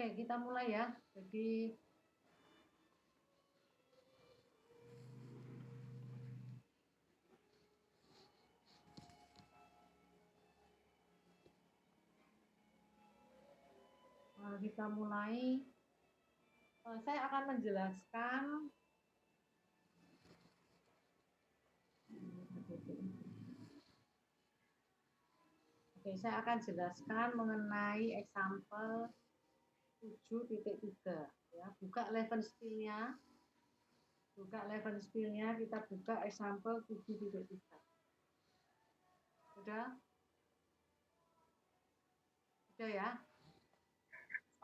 Oke, kita mulai ya. Jadi kita mulai. Saya akan menjelaskan Oke, saya akan jelaskan mengenai example 7.3 ya. Buka Levenspiel-nya. Kita buka example 7.3. Sudah? Sudah ya?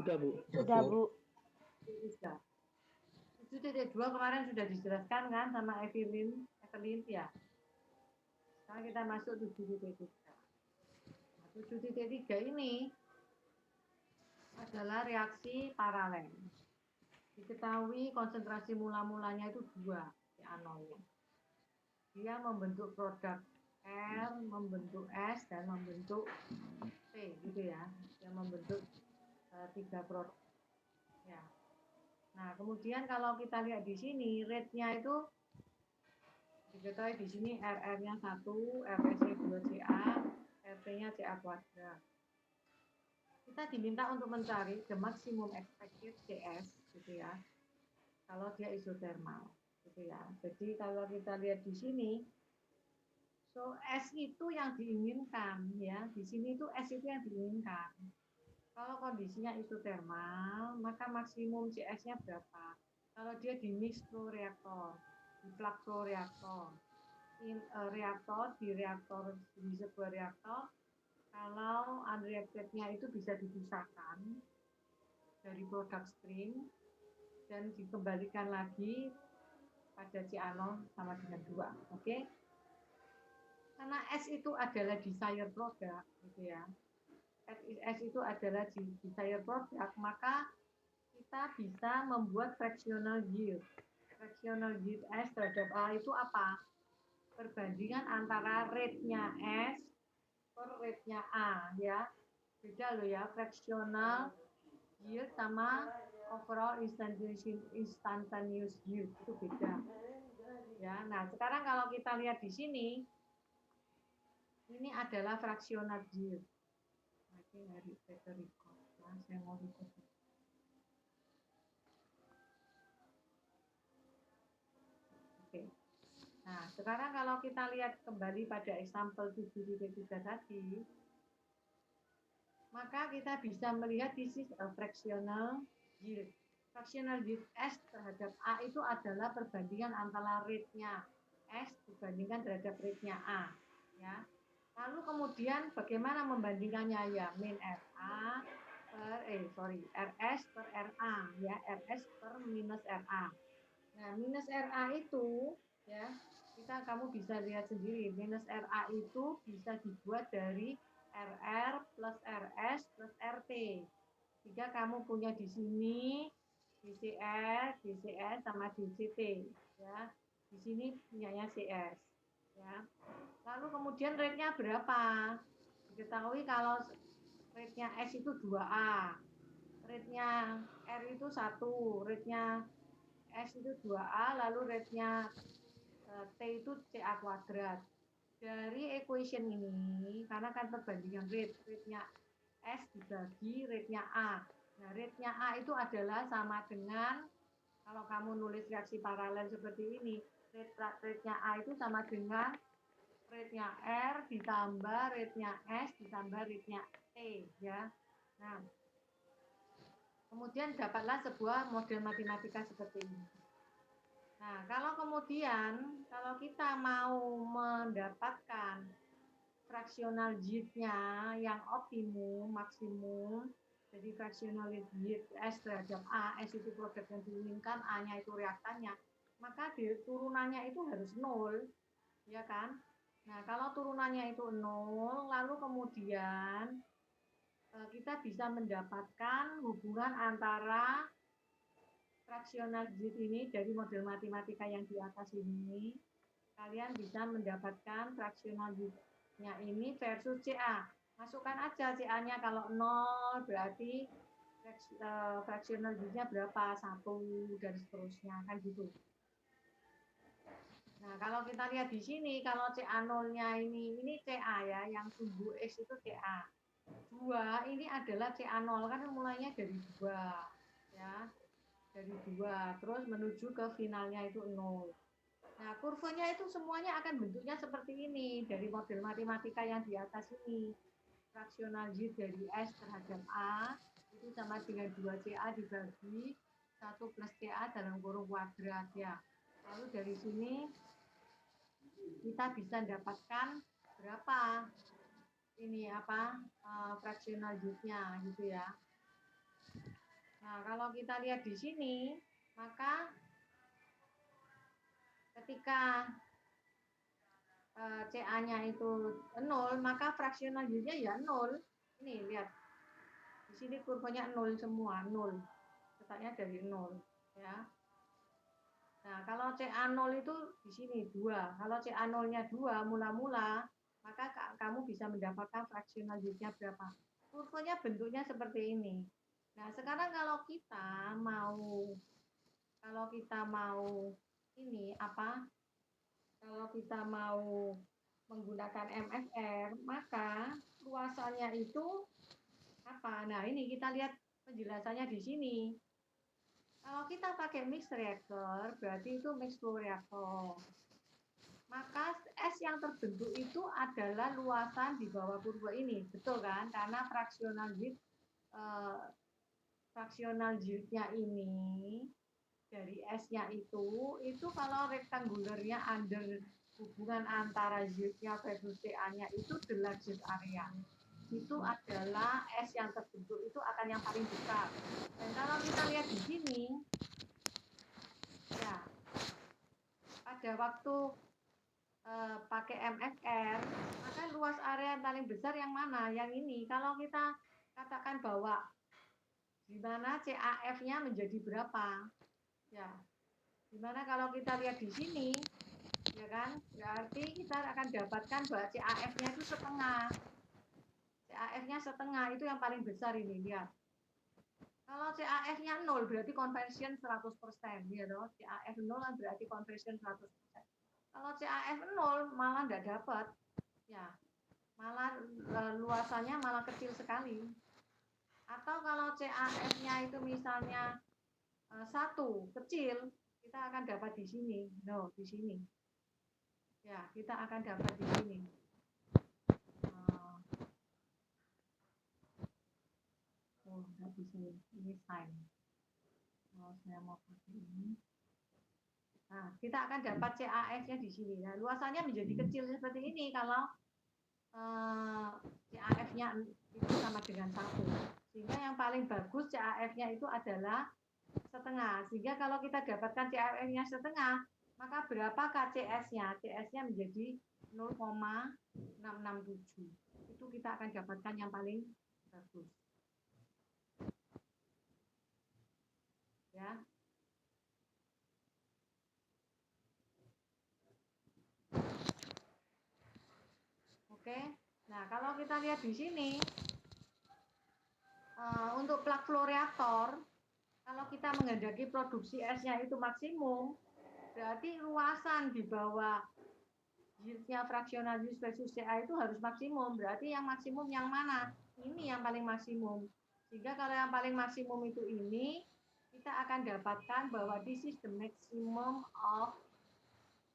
Sudah, Bu. Sudah, Bu. Sudah. 7.2 kemarin sudah dijelaskan kan sama Evelyn ya. Sekarang kita masuk 7.3. 7.3 ini adalah reaksi paralel. Diketahui konsentrasi mula-mulanya itu 2 di anolnya. Dia membentuk produk R, membentuk S, dan membentuk P, gitu ya. Dia membentuk 3 produk. Ya. Nah, kemudian kalau kita lihat di sini, rate-nya itu diketahui di sini RR-nya 1, RS-nya 2CA, RT-nya CA kuadrat. Kita diminta untuk mencari the maximum expected CS, gitu ya. Kalau dia isotermal, gitu ya. Jadi kalau kita lihat di sini, so S itu yang diinginkan, ya. Di sini itu S itu yang diinginkan. Kalau kondisinya isotermal, maka maksimum CS-nya berapa? Kalau dia di mixed flow reaktor, di plug flow reaktor, di sebuah reaktor, kalau unreacted-nya itu bisa dipisahkan dari produk stream dan dikembalikan lagi pada C0 sama dengan 2. Oke? Karena S itu adalah desired product, gitu ya. S itu adalah desired product, maka kita bisa membuat fractional yield. Fractional yield S terhadap A itu apa? Perbandingan antara rate-nya S per rate-nya A, ya. Beda loh ya, fractional yield sama overall instantaneous yield itu beda. Ya, nah sekarang kalau kita lihat di sini, ini adalah fractional yield. Oke, dari record. Nah, saya mau record. Oke. Nah, sekarang kalau kita lihat kembali pada example 7.3 tadi, maka kita bisa melihat this is a fractional yield. Fractional yield S terhadap A itu adalah perbandingan antara rate-nya S dibandingkan terhadap rate-nya A. Ya. Lalu kemudian bagaimana membandingkannya ya? Min RA RS per RA, ya, RS per minus RA. Nah, minus RA itu ya, kamu bisa lihat sendiri, minus RA itu bisa dibuat dari RR plus RS plus RT. Jika kamu punya di sini DCR, DCS sama DCT, ya. Di sini punyanya CS, ya. Lalu kemudian rate-nya berapa? Diketahui kalau rate-nya S itu 2A, rate-nya R itu 1, rate-nya S itu 2A, lalu rate-nya T itu CA kuadrat. Dari equation ini, karena kan perbandingan rate-nya S dibagi rate-nya A. Nah, rate-nya A itu adalah sama dengan, kalau kamu nulis reaksi paralel seperti ini, rate-nya A itu sama dengan rate-nya R ditambah rate-nya S ditambah rate-nya T, ya. Nah, kemudian dapatlah sebuah model matematika seperti ini. Nah, kalau kemudian, kalau kita mau mendapatkan fractional yield-nya yang optimum, maksimum, jadi fractional yield S terhadap A, S itu produk yang diinginkan, A-nya itu reaktannya, maka turunannya itu harus 0, ya kan? Nah, kalau turunannya itu 0, lalu kemudian kita bisa mendapatkan hubungan antara fractional yield ini dari model matematika yang di atas ini, kalian bisa mendapatkan fractional yield-nya ini versus CA. Masukkan aja CA-nya, kalau 0 berarti fractional yield-nya berapa, 1 dan seterusnya kan gitu. Nah, kalau kita lihat di sini, kalau CA0-nya ini CA ya, yang tumbuh X itu CA. 2 ini adalah CA0 kan mulainya dari 2 ya. Dari 2 terus menuju ke finalnya itu 0. Nah, kurvanya itu semuanya akan bentuknya seperti ini dari model matematika yang di atas ini. Fractional yield dari S terhadap A itu sama dengan 2CA dibagi 1 plus CA dalam kurung kuadrat ya. Lalu dari sini kita bisa dapatkan berapa ini fractional yield-nya gitu ya. Nah, kalau kita lihat di sini, maka ketika CA-nya itu 0, maka fractional yield-nya ya 0. Ini lihat. Di sini kurvanya 0 semua, 0. Letaknya dari 0 ya. Nah, kalau CA0 itu di sini 2. Kalau CA0-nya 2 mula-mula, maka kamu bisa mendapatkan fractional yield-nya berapa. Kurvanya bentuknya seperti ini. Nah, sekarang kalau kita mau kalau kita mau menggunakan MFR, maka luasannya itu apa? Nah, ini kita lihat penjelasannya di sini. Kalau kita pakai mixed reactor, berarti itu mixed flow reactor. Maka S yang terbentuk itu adalah luasan di bawah kurva ini. Betul kan? Karena fractional yield-nya ini dari S-nya itu kalau rektangulernya under hubungan antara yield-nya versus CA-nya itu the largest area. Itu adalah S yang terbentuk itu akan yang paling besar. Dan kalau kita lihat di sini, ya, pada waktu pakai MFR, maka luas area yang paling besar yang mana? Yang ini. Kalau kita katakan bahwa di mana CAF-nya menjadi berapa? Ya, dimana kalau kita lihat di sini, ya kan, berarti kita akan dapatkan bahwa CAF-nya itu setengah. CAF-nya setengah itu yang paling besar ini, lihat. Kalau CAF-nya 0 berarti conversion 100%, ya toh. CAF 0 berarti conversion 100%. Kalau CAF 0 malah enggak dapat. Ya. Malah luasannya malah kecil sekali. Atau kalau CAF-nya itu misalnya 1 kecil, kita akan dapat di sini. No, di sini. Ya, kita akan dapat di sini. Oh, nggak bisa. Ini sign. Kalau saya mau pakai ini. Nah, kita akan dapat CAF-nya di sini. Nah, luasannya menjadi kecil seperti ini kalau CAF-nya itu sama dengan 1. Sehingga yang paling bagus CAF-nya itu adalah setengah. Sehingga kalau kita dapatkan CAF-nya setengah, maka berapa KCS-nya? CS-nya menjadi 0,667. Itu kita akan dapatkan yang paling bagus. Ya. Oke. Nah, kalau kita lihat di sini untuk plug flow reaktor, kalau kita menghendaki produksi S-nya itu maksimum, berarti luasan di bawah yield-nya fractional yield versus CA itu harus maksimum. Berarti yang maksimum yang mana? Ini yang paling maksimum. Sehingga kalau yang paling maksimum itu ini, kita akan dapatkan bahwa this is the maximum of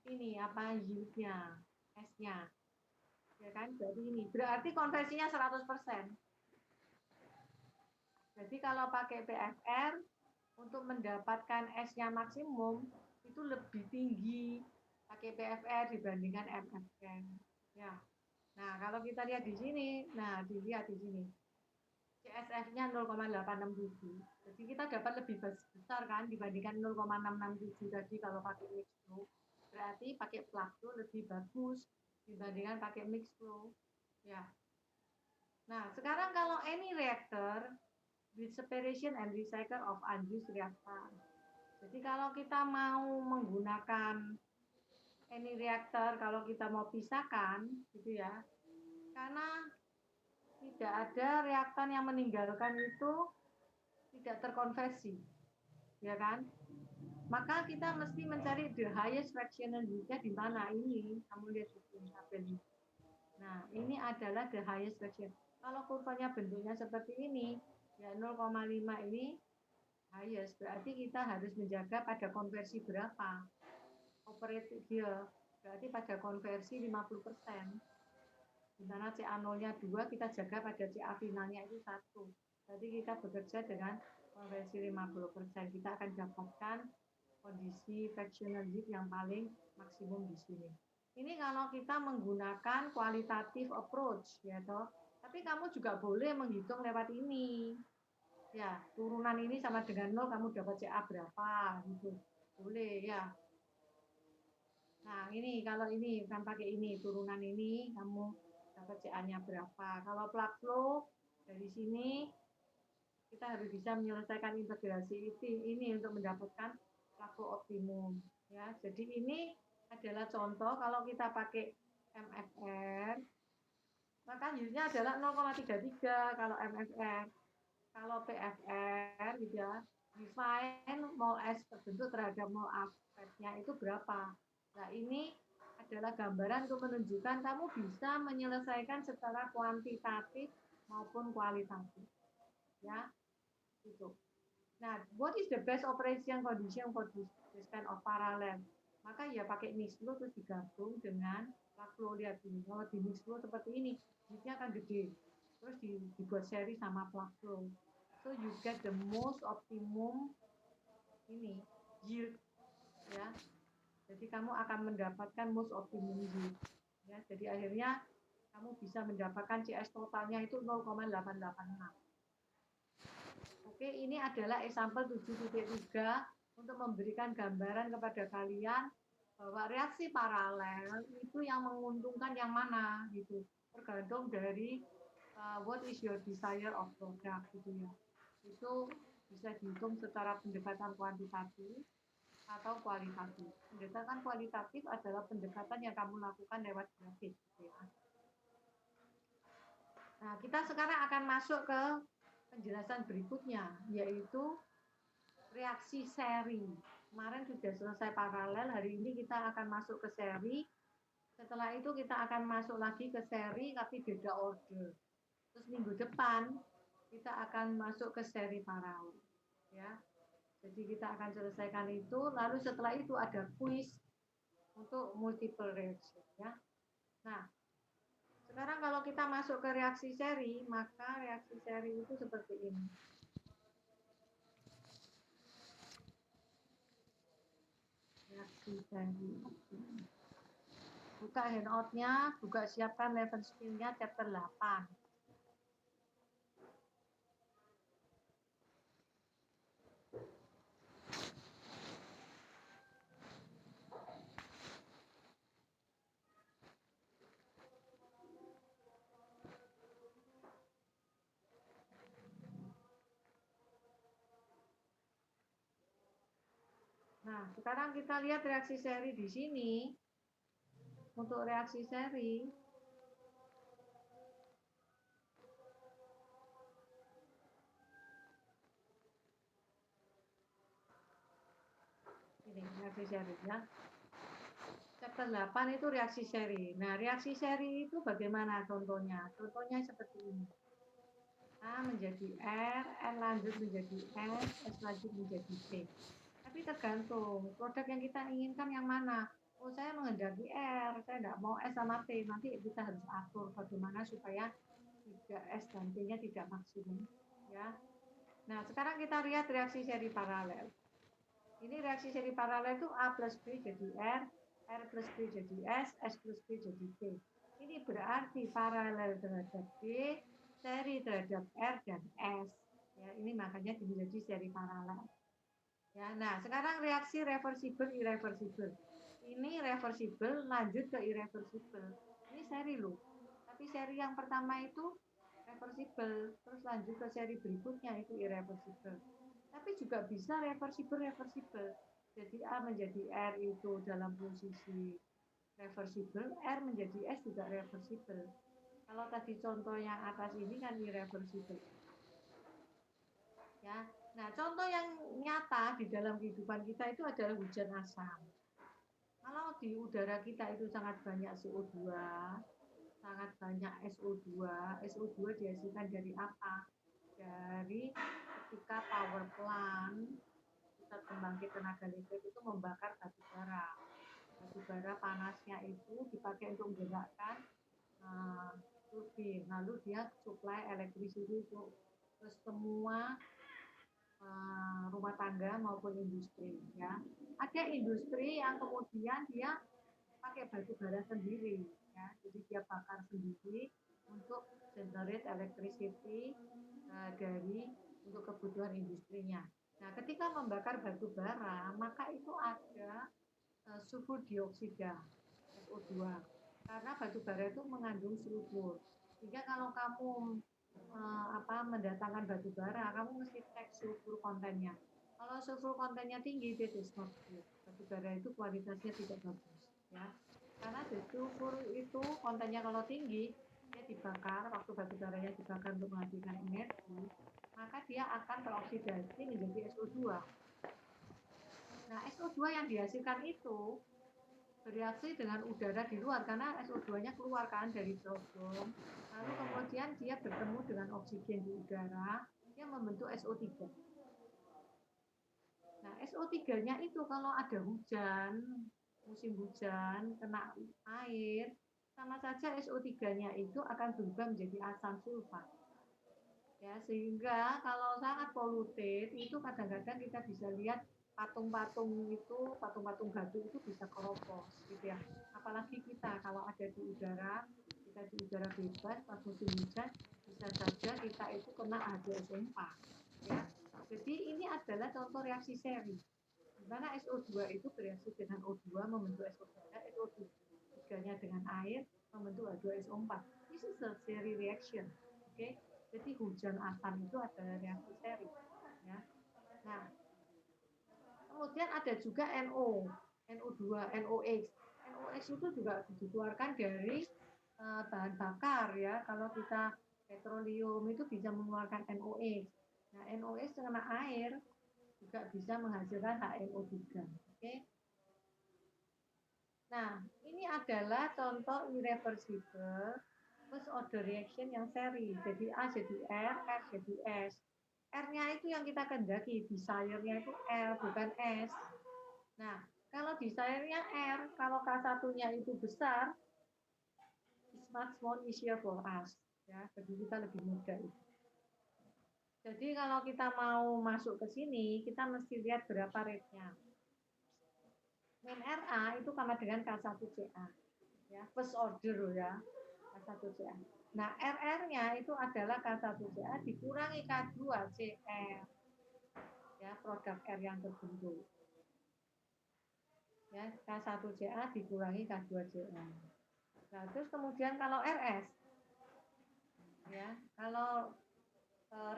yield-nya, S-nya. Ya kan? Jadi ini berarti konversinya 100%. Jadi kalau pakai PFR untuk mendapatkan S-nya maksimum itu lebih tinggi pakai PFR dibandingkan MFR. Ya. Nah, kalau kita lihat di sini, dilihat di sini. CSF-nya 0,867. Jadi kita dapat lebih besar kan dibandingkan 0,667 tadi kalau pakai mixed flow. Berarti pakai plug flow lebih bagus dibandingkan pakai mixed flow. Ya. Nah, sekarang kalau any reactor with separation and recycle of unused reactor. Jadi kalau kita mau menggunakan any reactor, kalau kita mau pisahkan, gitu ya, karena tidak ada reaktan yang meninggalkan itu tidak terkonversi, ya kan? Maka kita mesti mencari the highest fractional unit-nya di mana ini. Kamu lihat di tabel ini. Nah, ini adalah the highest fraction. Kalau kurvanya bentuknya seperti ini, ya 0,5 ini highest, berarti kita harus menjaga pada konversi berapa. Operated here, berarti pada konversi 50%. Di mana CA0-nya 2, kita jaga pada CA finalnya itu 1. Jadi kita bekerja dengan konversi 50%. Kita akan dapatkan kondisi fractional yield yang paling maksimum di sini. Ini kalau kita menggunakan qualitative approach, ya toh. Tapi kamu juga boleh menghitung lewat ini. Ya, turunan ini sama dengan 0, kamu dapat CA berapa, gitu. Boleh, ya. Nah, ini kalau ini kan pakai ini, turunan ini kamu dapat CA-nya berapa. Kalau plug flow dari sini kita harus bisa menyelesaikan integrasi ini untuk mendapatkan plug flow optimum, ya. Jadi ini adalah contoh kalau kita pakai MFR, maka yield-nya adalah 0,33 kalau MFR. Kalau PFR gitu ya, define mol S terbentuk terhadap mol A-nya itu berapa. Nah, ini adalah gambaran untuk menunjukkan kamu bisa menyelesaikan secara kuantitatif maupun kualitatif. Ya, gitu. Nah, what is the best operation condition for this kind of parallel? Maka ya pakai mix flow terus digabung dengan plug flow. Lihat ini, kalau di mix flow seperti ini, yield-nya akan gede. Terus dibuat seri sama plug flow. So you get the most optimum ini yield, ya. Jadi kamu akan mendapatkan most optimum yield, ya. Jadi akhirnya kamu bisa mendapatkan CS totalnya itu 0,886. Oke, ini adalah example 7.3 untuk memberikan gambaran kepada kalian bahwa reaksi paralel itu yang menguntungkan yang mana gitu, tergantung dari what is your desire of product gitu ya. Itu bisa dihitung secara pendekatan kuantitatif atau kualitatif. Pendekatan kualitatif adalah pendekatan yang kamu lakukan lewat grafik gitu ya. Nah, kita sekarang akan masuk ke penjelasan berikutnya, yaitu reaksi seri. Kemarin sudah selesai paralel, hari ini kita akan masuk ke seri. Setelah itu kita akan masuk lagi ke seri tapi beda order. Terus minggu depan kita akan masuk ke seri paralel, ya. Jadi kita akan selesaikan itu, lalu setelah itu ada quiz untuk multiple reaction, ya. Nah, sekarang kalau kita masuk ke reaksi seri, maka reaksi seri itu seperti ini. Reaksi seri. Buka handout-nya, buka siapkan level skill-nya chapter 8. Nah, sekarang kita lihat reaksi seri di sini. Untuk reaksi seri, ini reaksi seri ya. Chapter 8 itu reaksi seri. Nah, reaksi seri itu bagaimana contohnya? Contohnya seperti ini. A menjadi R, R lanjut menjadi S, S lanjut menjadi C. Tapi tergantung produk yang kita inginkan yang mana. Oh, saya menghendaki R, saya tidak mau S sama T. Nanti kita harus atur bagaimana supaya tidak S dan T-nya tidak maksimum, ya. Nah, sekarang kita lihat reaksi seri paralel. Ini reaksi seri paralel itu A plus B jadi R, R plus B jadi S plus B jadi T. Ini berarti paralel terhadap B, seri terhadap R dan S. Ya, ini makanya menjadi seri paralel. Ya, nah sekarang reaksi reversible irreversible. Ini reversible lanjut ke irreversible. Ini seri loh. Tapi seri yang pertama itu reversible, terus lanjut ke seri berikutnya itu irreversible. Tapi juga bisa reversible. Jadi A menjadi R itu dalam posisi reversible, R menjadi S juga reversible. Kalau tadi contoh yang atas ini kan irreversible. Ya, Nah, contoh yang nyata di dalam kehidupan kita itu adalah hujan asam. Kalau di udara kita itu sangat banyak CO2, sangat banyak SO2. SO2 dihasilkan dari apa? Dari ketika power plant, pusat pembangkit tenaga listrik itu membakar batu bara. Batu bara panasnya itu dipakai untuk menggerakkan turbin, lalu dia supply electricity itu ke semua rumah tangga maupun industri. Ya, ada industri yang kemudian dia pakai batu bara sendiri, ya, jadi dia bakar sendiri untuk generate electricity dari untuk kebutuhan industrinya. Nah, ketika membakar batu bara, maka itu ada sulfur dioksida SO2 karena batu bara itu mengandung sulfur. Sehingga kalau kamu mendatangkan batu bara, kamu mesti cek sulfur kontennya. Kalau sulfur kontennya tinggi, that is not good. Batu bara itu kualitasnya tidak bagus, ya. Karena sulfur itu kontennya kalau tinggi, dia dibakar, waktu batu baranya dibakar untuk menghasilkan energi, maka dia akan teroksidasi menjadi SO2. Nah, SO2 yang dihasilkan itu bereaksi dengan udara di luar karena SO2-nya keluar kan dari bronchom. Lalu kemudian dia bertemu dengan oksigen di udara, dia membentuk SO3. Nah, SO3-nya itu kalau ada hujan, musim hujan, kena air, sama saja SO3-nya itu akan berubah menjadi asam sulfat. Ya, sehingga kalau sangat poluted itu kadang-kadang kita bisa lihat patung-patung batu itu bisa keropos gitu ya. Apalagi kita kalau ada di udara, kita di udara bebas pas musim hujan bisa saja kita itu kena H2SO4 ya. Jadi ini adalah contoh reaksi seri di mana SO2 itu bereaksi dengan O2 membentuk SO3, SO3-nya dengan air membentuk H2SO4. This is a seri reaction. Oke. Jadi hujan asam itu adalah reaksi seri. Ya. Nah, kemudian ada juga NO, NO2, NOx. NOx itu juga dikeluarkan dari bahan bakar ya. Kalau kita petroleum itu bisa mengeluarkan NOx. Nah, NOx kena air juga bisa menghasilkan HNO3. Oke. Nah, ini adalah contoh irreversible first order reaction yang seri. Jadi A jadi R jadi S. R-nya itu yang kita kendaki, desire-nya itu R, bukan S. Nah, kalau desire-nya R, kalau K1-nya itu besar, it's much more easier for us. Ya, bagi kita lebih mudah itu. Jadi kalau kita mau masuk ke sini, kita mesti lihat berapa rate-nya. Min RA itu sama dengan K1CA. Ya, first order ya. K1CA. Nah, RR-nya itu adalah K1CA dikurangi K2CR. Ya, produk R yang terbentuk. Ya, K1CA dikurangi K2CA. Nah, terus kemudian kalau RS, ya, kalau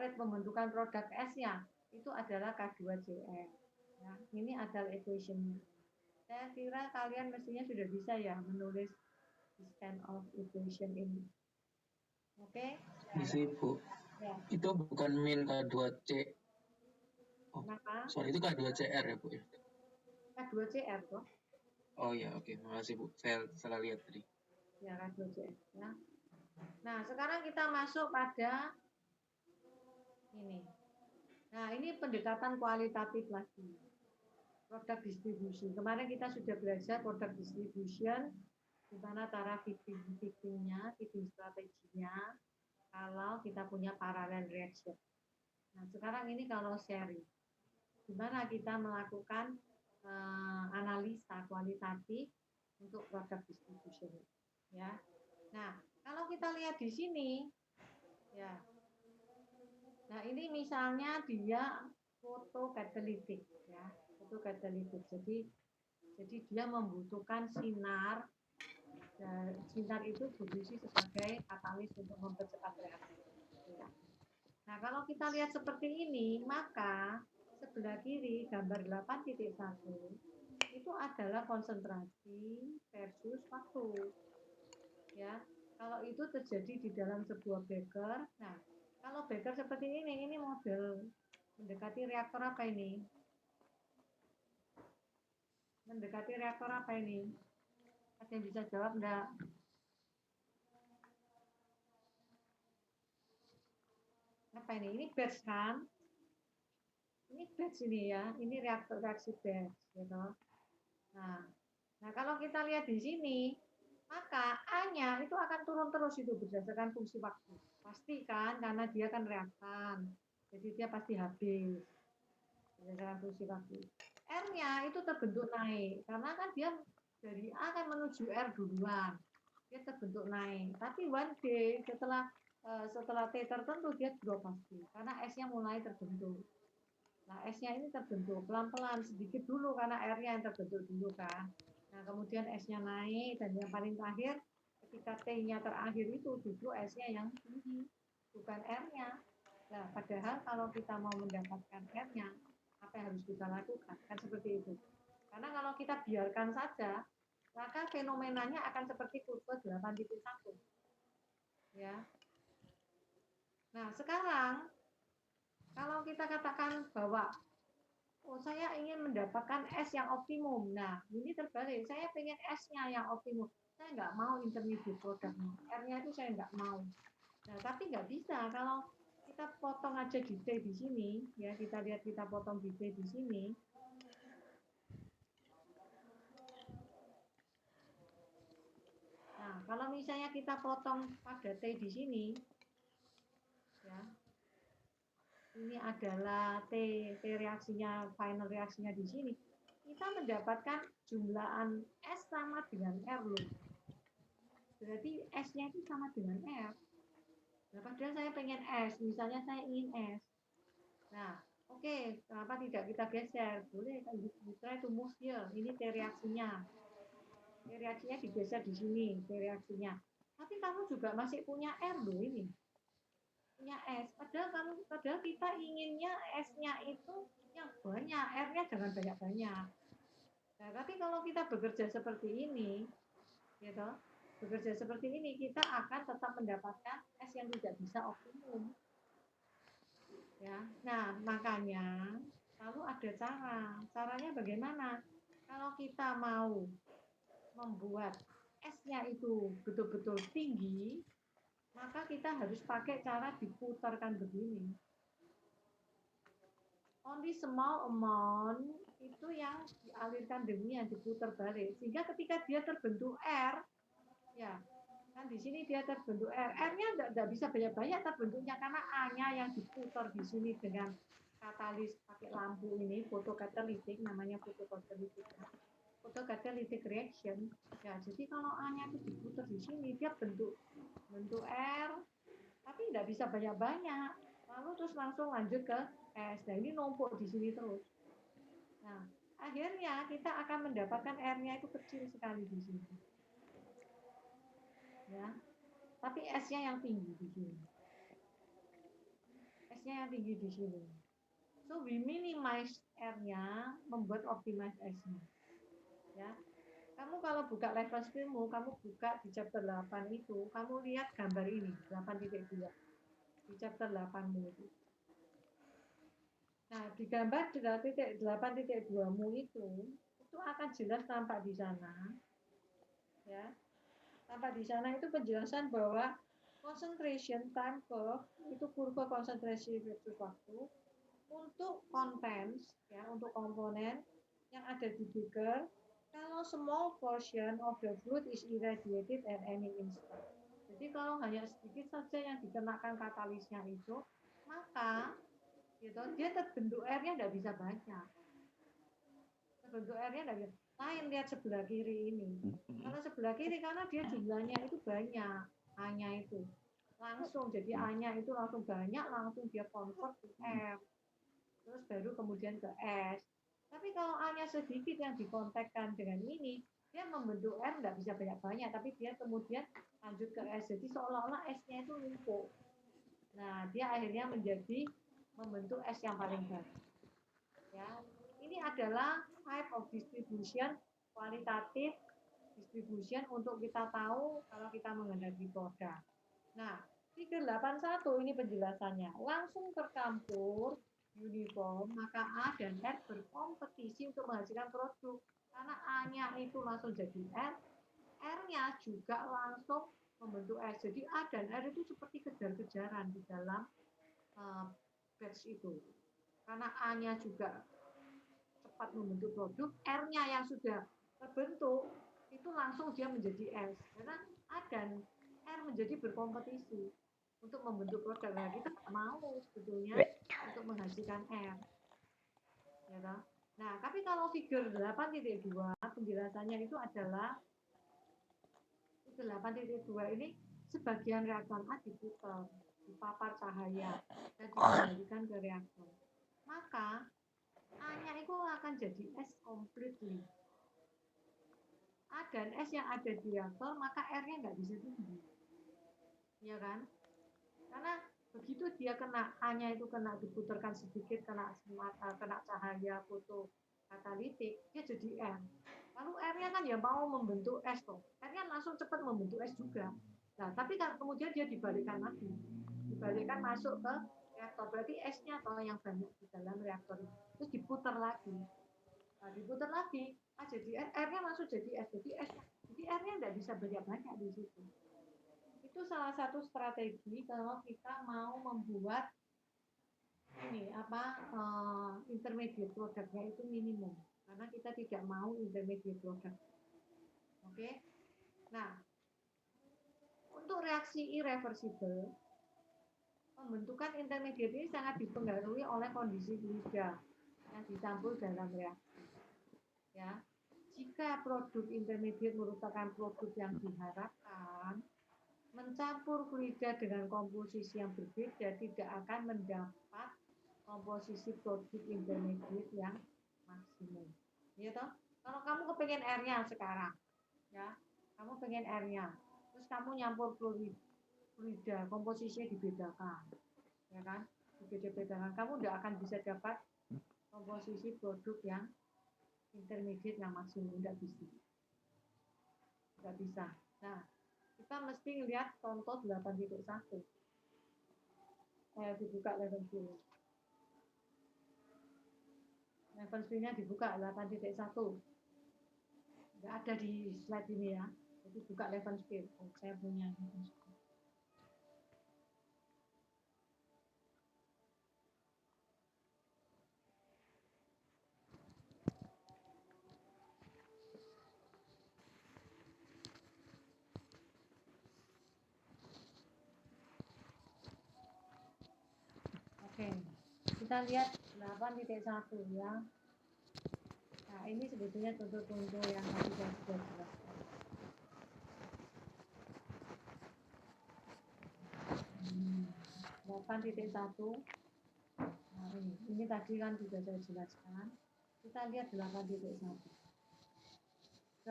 rate pembentukan produk S-nya itu adalah K2CR. Ya, ini adalah equation-nya. Saya kira kalian mestinya sudah bisa ya menulis this kind of equation ini. Oke? Bisa, Bu. Ya. Itu bukan min K2C. Oh, kenapa? Soal itu K2CR ya, Bu ya? K2CR toh. Oh ya, oke. Makasih, Bu. Saya salah lihat tadi. Ya, K2CR ya. Nah, sekarang kita masuk pada ini. Nah, ini pendekatan kualitatif lagi. Produk distribusi. Kemarin kita sudah belajar produk distribution, di mana cara feeding-nya, feeding strateginya, kalau kita punya parallel reaction. Nah, sekarang ini kalau seri, di mana kita melakukan analisa kualitatif untuk produk distribution. Ya. Nah, kalau kita lihat di sini, ya. Nah, ini misalnya dia photocatalytic, ya. Photocatalytic. Jadi dia membutuhkan sinar. Sinar itu berfungsi sebagai katalis untuk mempercepat reaksi. Ya. Nah, kalau kita lihat seperti ini, maka sebelah kiri gambar 8.1 itu adalah konsentrasi versus waktu. Ya, kalau itu terjadi di dalam sebuah beker. Nah, kalau beker seperti ini model Mendekati reaktor apa ini? Mendekati reaktor apa ini? Ada yang bisa jawab enggak? Apa ini? Ini batch kan? Ini batch ini ya. Ini reaksi batch gitu. Nah, kalau kita lihat di sini, maka A-nya itu akan turun terus itu berdasarkan fungsi waktu. Pasti kan, karena dia kan reaktan. Jadi dia pasti habis berdasarkan fungsi waktu. R-nya itu terbentuk naik, karena kan dia dari A kan menuju R duluan. Dia terbentuk naik. Tapi one day setelah T tertentu dia drop pasti, karena S-nya mulai terbentuk. Nah, S-nya ini terbentuk pelan-pelan sedikit dulu karena R-nya yang terbentuk dulu kan. Nah, kemudian S-nya naik dan yang paling terakhir ketika T-nya terakhir itu justru S-nya yang tinggi, bukan R-nya. Nah, padahal kalau kita mau mendapatkan R-nya, apa yang harus kita lakukan? Kan seperti itu. Karena kalau kita biarkan saja, maka fenomenanya akan seperti kurva 8.1. Ya. Nah, sekarang kalau kita katakan bahwa saya ingin mendapatkan S yang optimum. Nah, ini terbalik. Saya pengen S-nya yang optimum. Saya nggak mau intermediate produknya. R-nya itu saya nggak mau. Nah, tapi nggak bisa. Kalau kita potong aja di T di sini, ya kita lihat kita potong di T di sini. Nah, kalau misalnya kita potong pada T di sini, ya, ini adalah T reaksinya, final reaksinya di sini, kita mendapatkan jumlahan S sama dengan R loh. Berarti S-nya itu sama dengan R. Nah, padahal saya pengen S, misalnya saya ingin S. Nah, oke, kenapa tidak kita geser? Boleh, try to move here. Ini T reaksinya. T reaksinya digeser di sini, T reaksinya. Tapi kamu juga masih punya R loh ini. Punya S. Padahal kita inginnya S-nya itu yang banyak, R-nya jangan banyak-banyak. Nah, tapi kalau kita bekerja seperti ini, gitu, bekerja seperti ini, kita akan tetap mendapatkan S yang tidak bisa optimum. Ya, nah makanya lalu ada cara. Caranya bagaimana? Kalau kita mau membuat S-nya itu betul-betul tinggi, maka kita harus pakai cara diputarkan begini. Only small amount itu yang dialirkan demikian diputar balik, sehingga ketika dia terbentuk R, ya kan di sini dia terbentuk R, R-nya tidak bisa banyak-banyak terbentuknya karena A-nya yang diputar di sini dengan katalis pakai lampu ini, fotokatalitik, namanya fotokatalitik. Photocatalytic reaction. Ya, jadi kalau A-nya itu diputar di sini, dia bentuk R, tapi tidak bisa banyak-banyak. Lalu terus langsung lanjut ke S. Nah, ini numpuk di sini terus. Nah, akhirnya kita akan mendapatkan R-nya itu kecil sekali di sini. Ya, tapi S-nya yang tinggi di sini. S-nya yang tinggi di sini. So, we minimize R-nya, membuat optimize S-nya. Ya, kamu kalau buka reference filmmu, kamu buka di chapter 8 itu, kamu lihat gambar ini, 8.2. Di chapter 8-mu itu. Nah, di gambar 8.2-mu itu akan jelas tampak di sana. Ya. Tampak di sana itu penjelasan bahwa concentration time curve itu kurva konsentrasi versus waktu untuk contents, ya, untuk komponen yang ada di beaker. Kalau small portion of the fluid is irradiated at any instant. Jadi kalau hanya sedikit saja yang dikenakan katalisnya itu, maka gitu, dia terbentuk R-nya tidak bisa banyak. Terbentuk R-nya tidak bisa. Lain lihat sebelah kiri ini. Kalau sebelah kiri karena dia jumlahnya itu banyak, A-nya itu. Langsung, jadi A-nya itu langsung banyak, langsung dia convert ke R. Terus baru kemudian ke S. Tapi kalau A-nya sedikit yang dikontakkan dengan ini, dia membentuk R nggak bisa banyak-banyak, tapi dia kemudian lanjut ke S. Jadi seolah-olah S-nya itu numpuk. Nah, dia akhirnya membentuk S yang paling banyak. Ya, ini adalah type of distribution, kualitatif distribution untuk kita tahu kalau kita mengendaki produk. Nah, figure 81 ini penjelasannya. Langsung tercampur uniform, maka A dan R berkompetisi untuk menghasilkan produk. Karena A-nya itu langsung jadi R, R-nya juga langsung membentuk S. Jadi A dan R itu seperti kejar-kejaran di dalam batch itu. Karena A-nya juga cepat membentuk produk, R-nya yang sudah terbentuk, itu langsung dia menjadi S. Karena A dan R menjadi berkompetisi untuk membentuk produk. Nah, kita mau sebetulnya untuk menghasilkan R. Ya, nah, tapi kalau figur 8.2 penjelasannya itu adalah 8.2 ini sebagian reaktor A diputar, dipapar cahaya dan dikembalikan ke reaktor. Maka A-nya itu akan jadi S completely. A dan S yang ada di reaktor, maka R-nya nggak bisa tinggi. Ya kan? Karena begitu dia kena, A-nya itu kena diputarkan sedikit, kena cahaya foto katalitik, dia jadi R. Lalu R-nya kan ya mau membentuk S toh. R-nya langsung cepat membentuk S juga. Nah, tapi kan kemudian dia dibalikkan lagi. Dibalikkan masuk ke reaktor. Berarti S-nya toh yang banyak di dalam reaktor itu. Terus diputar lagi. Nah, diputar lagi, A jadi R-nya langsung jadi S. Jadi R-nya nggak bisa banyak-banyak di situ. Itu salah satu strategi kalau kita mau membuat ini intermediate produknya itu minimum, karena kita tidak mau intermediate produk. Oke. Nah, untuk reaksi irreversible, pembentukan intermediate ini sangat dipengaruhi oleh kondisi lidah yang dicampur dalam reaksi. Ya, jika produk intermediate merupakan produk yang diharapkan, mencampur fluida dengan komposisi yang berbeda tidak akan mendapat komposisi produk intermediate yang maksimum. Ya toh? Kalau kamu kepengen R-nya sekarang, ya, kamu pengen R-nya, terus kamu nyampur fluida, komposisinya dibedakan, ya kan? Dibedakan, kamu tidak akan bisa dapat komposisi produk yang intermediate yang maksimum, tidak bisa. Tidak bisa. Nah, kita mesti lihat contoh 8.1. Dibuka level 10. Level 10-nya dibuka 8.1. Nggak ada di slide ini ya. Jadi buka level 10. Oh, saya punya level 10. Oke, kita lihat 8.1 ya. Nah, ini sebetulnya contoh-contoh yang tadi saya sudah jelaskan. 8.1. Nah, ini tadi kan sudah saya jelaskan. Kita lihat 8.1. 8.1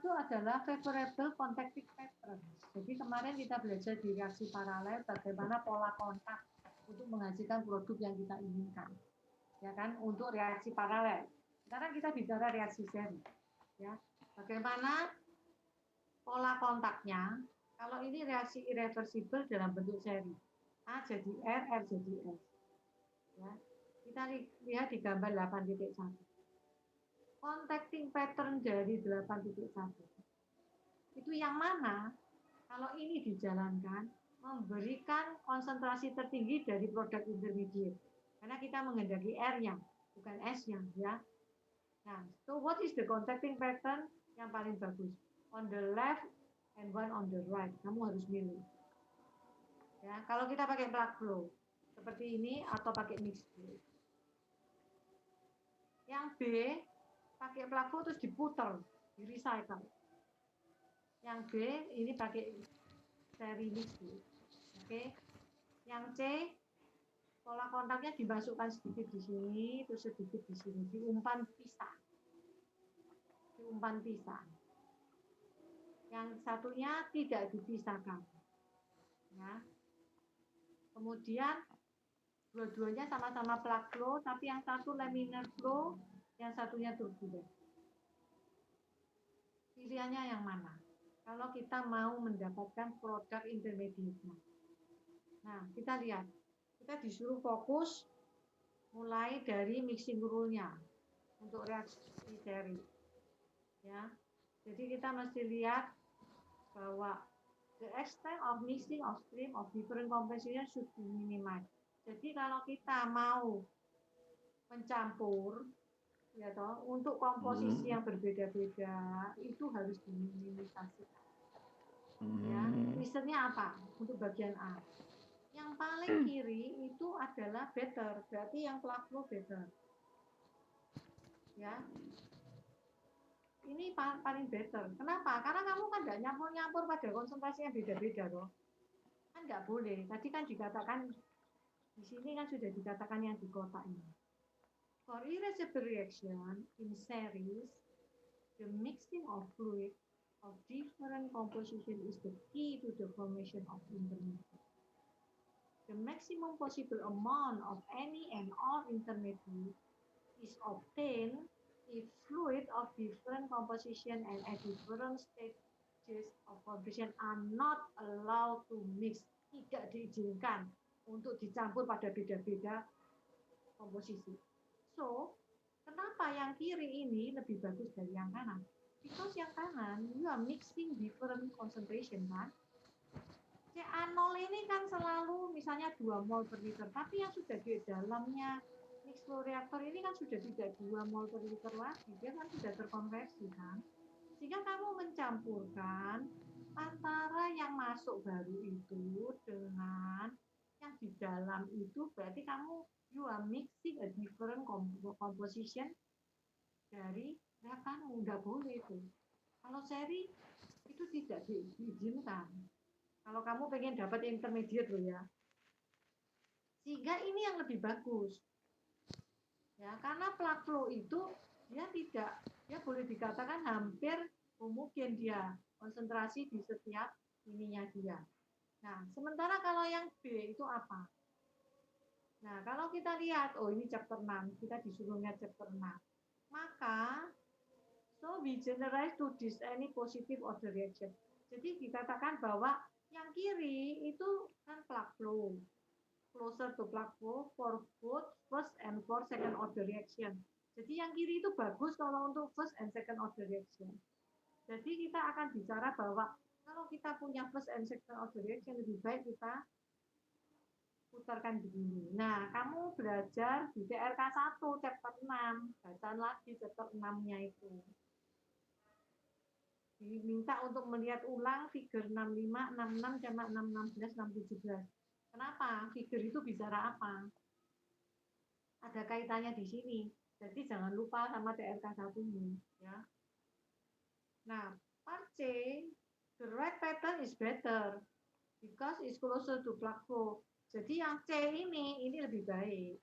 adalah favorable contacting pattern. Jadi kemarin kita belajar di reaksi paralel bagaimana pola kontak untuk menghasilkan produk yang kita inginkan, ya kan, untuk reaksi paralel. Sekarang kita bicara reaksi seri, ya. Bagaimana pola kontaknya? Kalau ini reaksi irreversible dalam bentuk seri, A jadi R, R jadi S. Ya. Kita lihat di gambar 8.1. Contacting pattern dari 8.1 itu yang mana? Kalau ini dijalankan, memberikan konsentrasi tertinggi dari produk intermediate. Karena kita menghendaki R-nya, bukan S-nya, ya. Nah, so what is the contacting pattern yang paling bagus? On the left and one on the right. Kamu harus milih. Ya, kalau kita pakai plug flow seperti ini atau pakai mixed flow. Yang B pakai plug flow terus diputar, di recycle. Yang B ini pakai seri mixed flow. Oke. Yang C pola kontaknya dimasukkan sedikit di sini, terus sedikit di sini, diumpan pisah. Diumpan pisah. Yang satunya tidak dipisahkan. Ya. Kemudian dua-duanya sama-sama plug flow, tapi yang satu laminar flow, yang satunya turbulent. Pilihannya yang mana? Kalau kita mau mendapatkan produk intermediate. Nah, kita lihat. Kita disuruh fokus mulai dari mixing rule-nya untuk reaksi seri. Ya, jadi kita mesti lihat bahwa the extent of mixing of stream of different composition should be minimized. Jadi kalau kita mau mencampur ya toh untuk komposisi yang berbeda-beda itu harus diminimalisasi. Ya, misalnya apa? Untuk bagian A. Yang paling kiri itu adalah better, berarti yang plug flow better. Ya. Ini paling better. Kenapa? Karena kamu kan nggak nyampur-nyampur pada konsentrasi yang beda-beda loh. Kan nggak boleh. Tadi kan dikatakan, di sini kan sudah dikatakan yang di kotak ini. For irreversible reaction in series, the mixing of fluid of different composition is the key to the formation of intermediate. The maximum possible amount of any and all intermediate is obtained if fluid of different composition and at different stages of composition are not allowed to mix, tidak diizinkan untuk dicampur pada beda-beda komposisi. So, kenapa yang kiri ini lebih bagus dari yang kanan? Because yang kanan, you are mixing different concentration kan? CA0 ini kan selalu misalnya 2 mol per liter, tapi yang sudah di dalamnya mixed flow reaktor ini kan sudah tidak 2 mol per liter lagi, dia kan sudah terkonversi kan. Sehingga kamu mencampurkan antara yang masuk baru itu dengan yang di dalam itu, berarti kamu you are mixing a different composition dari reaktormu, nggak boleh itu. Kalau seri itu tidak diizinkan. Kalau kamu pengen dapat intermediate loh ya. Sehingga ini yang lebih bagus. Ya, karena plug flow itu dia boleh dikatakan hampir homogen dia, konsentrasi di setiap ininya dia. Nah, sementara kalau yang B itu apa? Nah, kalau kita lihat, oh ini chapter 6, kita disuruh lihat chapter 6. Maka, so we generalize to this any positive order reaction. Jadi dikatakan bahwa yang kiri itu kan plug flow, closer to plug flow for both first and for second order reaction. Jadi yang kiri itu bagus kalau untuk first and second order reaction. Jadi kita akan bicara bahwa kalau kita punya first and second order reaction, lebih baik kita putarkan begini. Nah, kamu belajar di TRK 1 chapter 6, bacaan lagi chapter 6-nya itu. Diminta untuk melihat ulang figur 65, 66, sama 616, 617. Kenapa? Figur itu bicara apa? Ada kaitannya di sini. Jadi jangan lupa sama TRK 1-nya. Ya. Nah, part C, the right pattern is better because it's closer to plug flow. Jadi yang C ini lebih baik.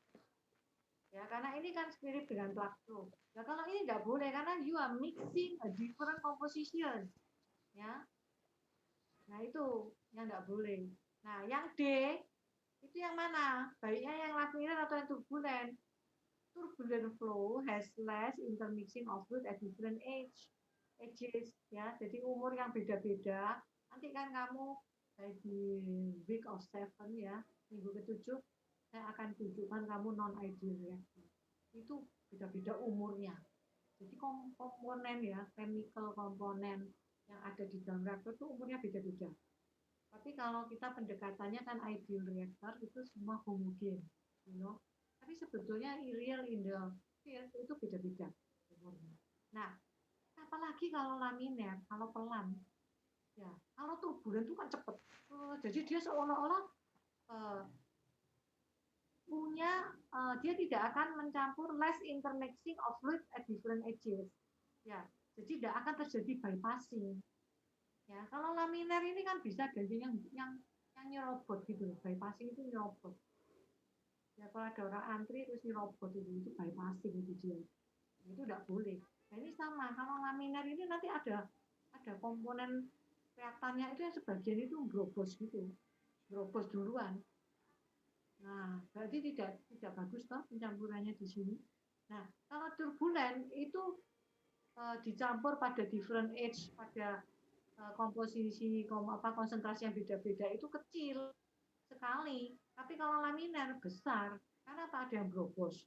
Ya, karena ini kan mirip dengan plug flow. Nah, kalau ini nggak boleh karena you are mixing a different composition. Ya. Nah, itu yang nggak boleh. Nah, yang D itu yang mana? Baiknya yang laminar atau yang turbulent? Turbulent flow has less intermixing of fluid at different ages. Ya, jadi umur yang beda-beda. Nanti kan kamu di week of 7 ya, minggu ke-7 saya akan tunjukkan kamu non-ideal reaction. Itu beda-beda umurnya. Jadi komponen ya, chemical komponen yang ada di dalam reaktor itu umurnya beda-beda. Tapi kalau kita pendekatannya kan ideal reactor itu semua homogen, you know. Tapi sebetulnya real in the field itu beda-beda umurnya. Nah, apalagi kalau laminar, kalau pelan, ya, kalau turbulen itu kan cepat. Jadi dia seolah-olah dia tidak akan mencampur less intermixing of fluid at different ages. Ya, jadi tidak akan terjadi bypassing. Ya, kalau laminar ini kan bisa ganti yang nyerobot gitu, bypassing itu nyerobot. Ya, kalau ada orang antri terus nyerobot itu bypassing itu dia. Itu tidak boleh. Nah, ini sama, kalau laminar ini nanti ada komponen reaktannya itu yang sebagian itu brobos gitu, brobos duluan. Nah, berarti tidak bagus toh pencampurannya di sini. Nah, kalau turbulen itu dicampur pada different age, pada komposisi konsentrasi yang beda-beda itu kecil sekali. Tapi kalau laminar besar. Karena apa? Ada yang brobos.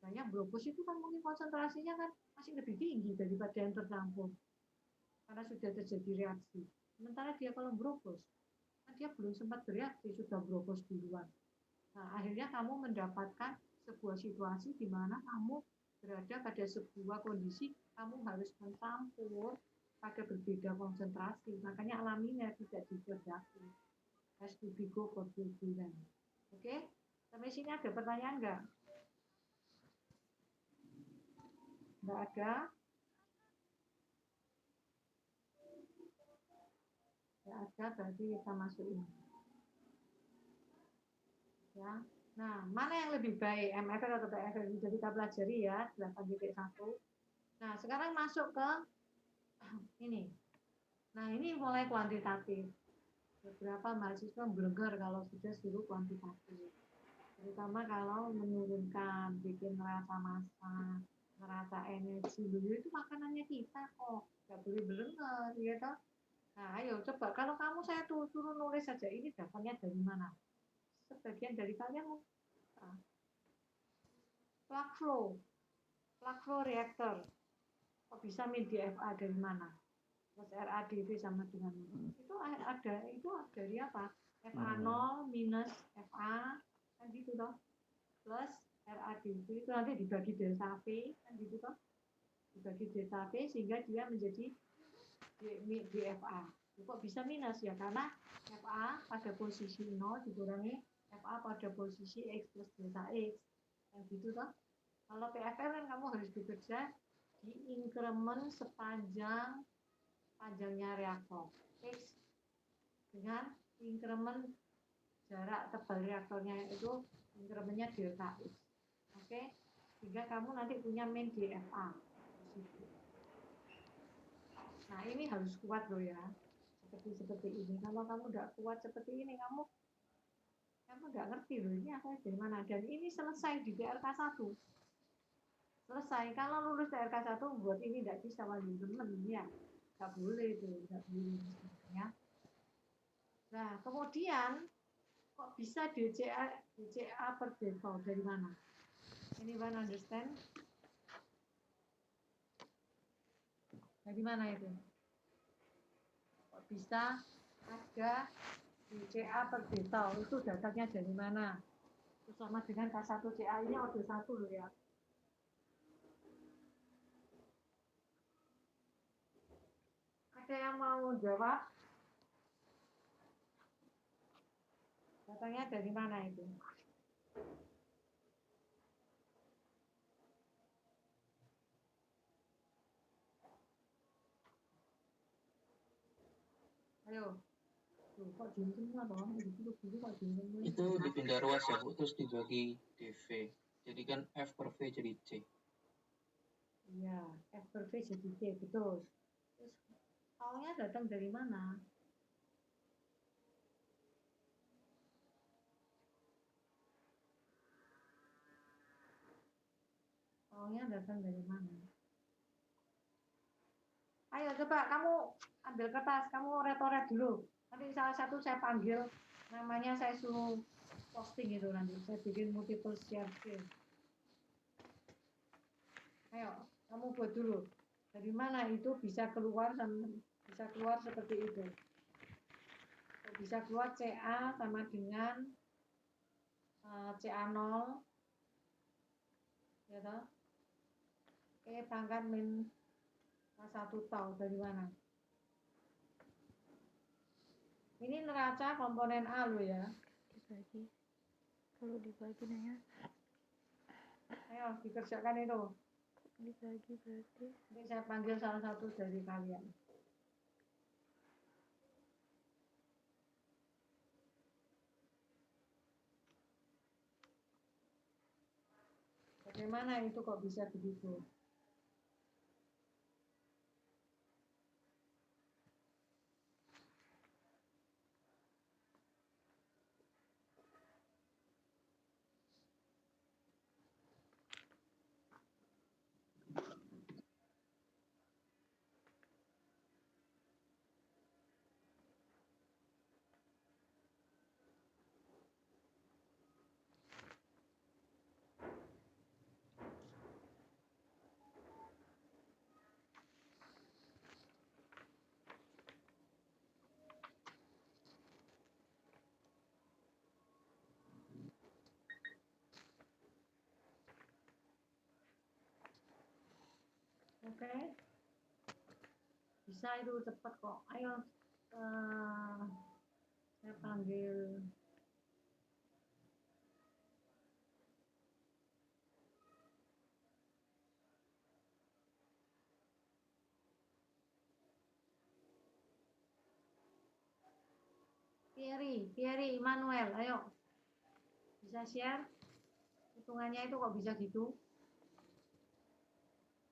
Nah, yang brobos itu kan mungkin konsentrasinya kan masih lebih tinggi daripada yang tercampur. Karena sudah terjadi reaksi. Sementara dia kalau brobos, kan dia belum sempat bereaksi, sudah brobos duluan. Nah, akhirnya kamu mendapatkan sebuah situasi di mana kamu berada pada sebuah kondisi kamu harus mencampur pada berbeda konsentrasi. Makanya alaminya tidak dikehendaki. Has to be go for bulan. Oke? Sampai sini ada pertanyaan nggak? Nggak ada? Nggak ada, berarti kita masukin. Ya. Nah, mana yang lebih baik, MFR atau PFR? Jadi kita pelajari ya, 8.1. Nah, sekarang masuk ke ini. Nah, ini mulai kuantitatif. Beberapa mahasiswa berger kalau sudah suruh kuantitatif. Terutama kalau menurunkan, bikin ngerasa masa, ngerasa energi. Dulu itu makanannya kita kok. Nggak boleh belenger, gitu. Nah, ayo coba. Kalau kamu saya suruh nulis saja, ini dapatnya dari mana? Sebagian dari kalian plug flow reactor. Kok bisa min DFA dari mana? Terus RADV sama dengan itu ada itu dari apa? FA0 minus FA kan gitu toh. Plus RADV itu nanti dibagi delta V kan gitu toh. Dibagi delta V sehingga dia menjadi DFA. Kok bisa minus ya? Karena FA pada posisi 0 dikurangi FA pada posisi X plus delta X. Yang gitu toh. Kalau PFR kan kamu harus bekerja di increment sepanjang panjangnya reaktor X dengan increment jarak tebal reaktornya itu incrementnya delta X. Oke? Sehingga kamu nanti punya min DFA. Nah, ini harus kuat loh ya. Seperti ini. Kalau kamu nggak kuat seperti ini, kamu nggak ngerti loh ini apa dari mana. Dan ini selesai di DRK 1. Selesai. Kalau lulus DRK 1 buat ini nggak bisa wajib temen ya. Nggak boleh itu, nggak boleh ya. Nah, kemudian kok bisa DCA per default dari mana? Anyone understand? Dari mana itu? Kok bisa ada DCA per default? Itu datanya dari mana? Itu sama dengan K1CA ini order 1 loh ya. Ada yang mau jawab? Datanya dari mana itu? Ayo. Tuh, kok semua dong? Itu dipindah ruas ya Bu, terus dibagi DV. Jadi kan F per V jadi C. Iya, F per V jadi C, betul. Terus awalnya datang dari mana? Awalnya datang dari mana? Ayo coba kamu ambil kertas, kamu retoret dulu. Nanti salah satu saya panggil, namanya saya suruh posting itu nanti. Saya bikin multiple share screen. Ayo, kamu buat dulu. Dari mana itu bisa keluar seperti itu. Bisa keluar CA sama dengan CA0 ya toh. Oke, pangkat min 1 tau dari mana? Ini neraca komponen A lo ya. Dibagi. Kalau dibagi nanya. Ayo dikerjakan itu. Dibagi berarti. Nanti saya panggil salah satu dari kalian. Bagaimana itu kok bisa begitu? Oke, bisa itu cepat kok. Ayo, saya panggil. Pierre Immanuel, ayo. Bisa share? Hitungannya itu kok bisa gitu?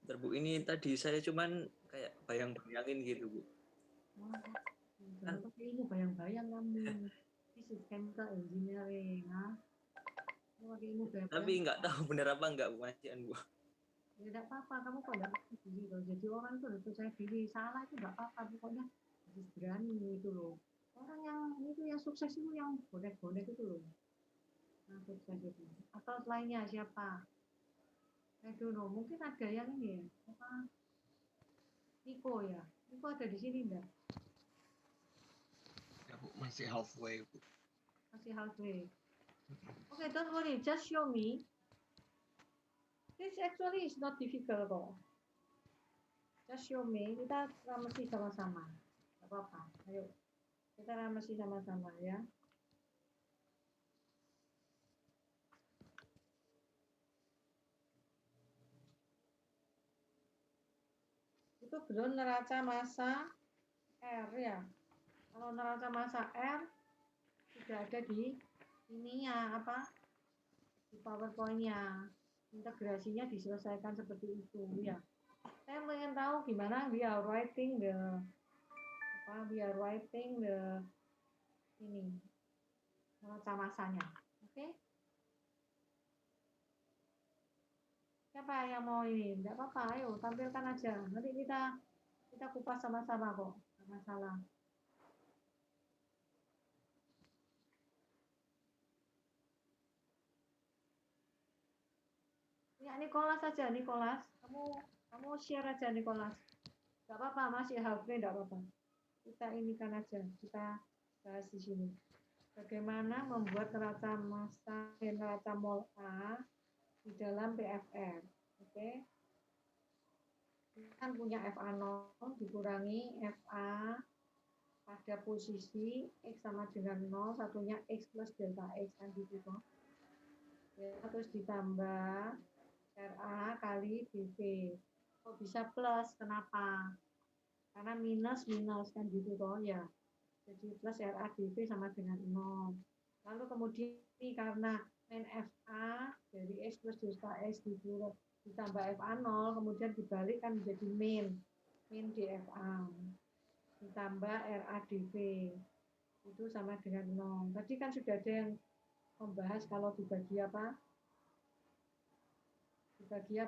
Bentar, Bu, ini tadi saya cuman kayak bayang-bayangin gitu, Bu. Jangan pakai ilmu bayang-bayang kamu. This is chemical engineering, pakai ilmu bayang-bayang. Tapi nggak tahu bener apa nggak, Bu, macian, Bu. Ya tidak apa-apa, kamu kok nggak percaya diri loh. Jadi orang itu harus percaya diri, salah itu nggak apa-apa, pokoknya harus berani itu loh. Orang yang itu yang sukses itu yang bonek-bonek itu loh. Nah, sukses itu. Atau lainnya siapa? I don't know, mungkin ada yang ini ya, apa? Niko ya, Niko ada di sini enggak? Ya, Bu, masih halfway, Bu. Masih halfway. Okay, don't worry, just show me. This actually is not difficult kok. Just show me, kita ramasi sama-sama. Gak apa-apa, ayo. Kita ramasi sama-sama ya. Itu belum neraca massa R ya. Kalau neraca massa R sudah ada di ininya apa? Di PowerPoint-nya. Integrasinya diselesaikan seperti itu ya. Saya ingin tahu gimana we are writing the ini neraca massanya. Oke? Siapa yang mau ini? Enggak apa-apa, ayo tampilkan aja. Nanti kita kupas sama-sama kok. Enggak masalah. Ya, Nicholas aja, Nicholas. Kamu share aja, Nicholas. Enggak apa-apa, masih halfway enggak apa-apa. Kita inikan aja, kita bahas di sini. Bagaimana membuat neraca massa dan neraca mol A di dalam PFR. Oke. Kita kan punya FA0 dikurangi FA pada posisi X sama dengan 0, satunya X plus delta X kan gitu toh. Ya, terus ditambah RA kali DV. Kok bisa plus? Kenapa? Karena minus kan gitu toh ya. Jadi plus RA DV sama dengan 0. Lalu kemudian ini karena min FA dari X plus delta X ditambah FA0, kemudian dibalikkan menjadi min DFA ditambah RADV itu sama dengan 0. Tadi kan sudah ada yang membahas kalau dibagi apa? Supaya